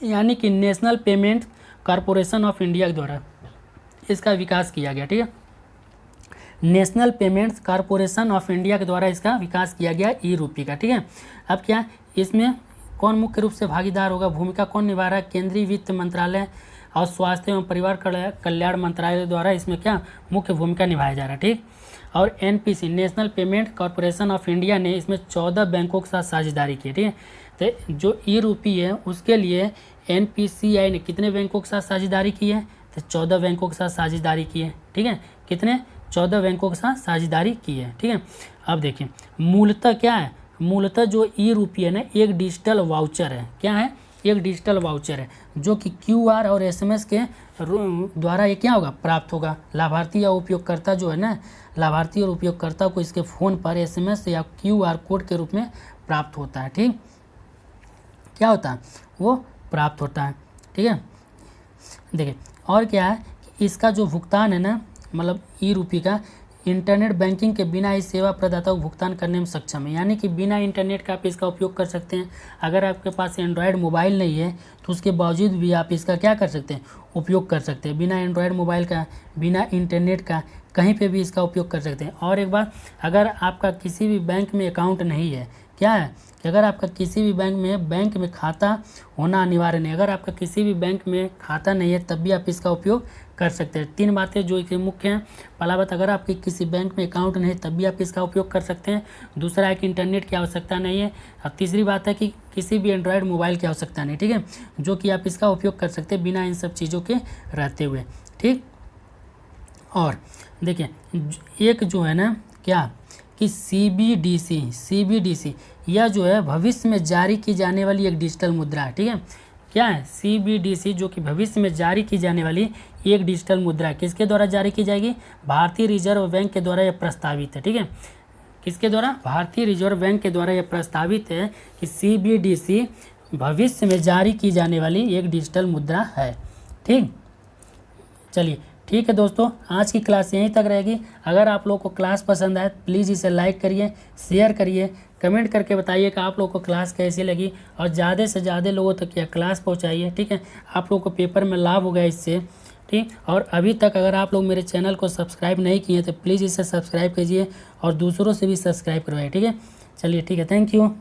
यानी कि national payment corporation of India के द्वारा इसका विकास किया गया। ठीक है, national payments corporation of India के द्वारा इसका विकास किया गया ई-रूपी का। ठीक है, अब क्या, इसमें कौन मुख्य रूप से भागीदार होगा, भूमिका कौन निभा रहा है, केंद्रीय वित्त मंत्रालय और स्वास्थ्य एवं परिवार कल्याण मंत्रालय द्वारा इसमें क्या मुख्य भूमिका निभाया जा रहा है। ठीक, और NPC national payment corporation of India ने इसमें 14 बैंकों के साथ साझेदारी की। ठीक है, तो जो ई-रूपी है उसके लिए NPCI ने कितने बैंकों के साथ साझेदारी की है, तो 14 बैंकों के साथ साझेदारी की है। ठीक है, कितने, 14 बैंकों के साथ साझेदारी की है। ठीक है, अब देखिए मूलतः क्या है, मूलतः जो ई-रूपी है ना, एक डिजिटल वाउचर है। क्या है, एक डिजिटल वाउचर है जो कि QR और SMS के द्वारा ये क्या होगा, प्राप्त होगा। लाभार्थी या उपयोगकर्ता जो है ना, लाभार्थी और उपयोगकर्ता को इसके फ़ोन पर SMS या QR कोड के रूप में प्राप्त होता है। ठीक, क्या होता है, वो प्राप्त होता है। ठीक है, देखिए और क्या है कि इसका जो भुगतान है ना, मतलब ई-रूपी का, इंटरनेट बैंकिंग के बिना इस सेवा प्रदाता को भुगतान करने में सक्षम है। यानी कि बिना इंटरनेट का आप इसका उपयोग कर सकते हैं। अगर आपके पास एंड्रॉयड मोबाइल नहीं है तो उसके बावजूद भी आप इसका क्या कर सकते हैं, उपयोग कर सकते हैं। बिना एंड्रॉयड मोबाइल का, बिना इंटरनेट का कहीं पे भी इसका उपयोग कर सकते हैं। और एक बात, अगर आपका किसी भी बैंक में अकाउंट नहीं है, क्या है कि अगर आपका किसी भी बैंक में खाता होना अनिवार्य नहीं, अगर आपका किसी भी बैंक में खाता नहीं है तब भी आप इसका उपयोग कर सकते हैं। 3 बातें जो कि मुख्य हैं। पहला बात, अगर आपके किसी बैंक में अकाउंट नहीं तब भी आप इसका उपयोग कर सकते हैं। दूसरा है कि इंटरनेट की आवश्यकता नहीं है। और तीसरी बात है कि किसी भी एंड्रॉयड मोबाइल की आवश्यकता नहीं। ठीक है, जो कि आप इसका उपयोग कर सकते हैं बिना इन सब चीज़ों के रहते हुए। ठीक, और देखिए एक जो है ना क्या कि CBDC यह जो है भविष्य में जारी की जाने वाली एक डिजिटल मुद्रा है। ठीक है, क्या है, CBDC जो कि भविष्य में जारी की जाने वाली एक डिजिटल मुद्रा है। किसके द्वारा जारी की जाएगी, भारतीय रिजर्व बैंक के द्वारा यह प्रस्तावित है। ठीक है, किसके द्वारा, भारतीय रिजर्व बैंक के द्वारा यह प्रस्तावित है कि CBDC भविष्य में जारी की जाने वाली एक डिजिटल मुद्रा है। ठीक, चलिए ठीक है दोस्तों, आज की क्लास यहीं तक रहेगी। अगर आप लोगों को क्लास पसंद आए प्लीज़ इसे लाइक करिए, शेयर करिए, कमेंट करके बताइए कि आप लोगों को क्लास कैसी लगी और ज़्यादा से ज़्यादा लोगों तक यह क्लास पहुंचाइए। ठीक है, आप लोगों को पेपर में लाभ होगा इससे। ठीक, और अभी तक अगर आप लोग मेरे चैनल को सब्सक्राइब नहीं किए तो प्लीज़ इसे सब्सक्राइब कीजिए और दूसरों से भी सब्सक्राइब करवाइए। ठीक है, चलिए ठीक है, थैंक यू।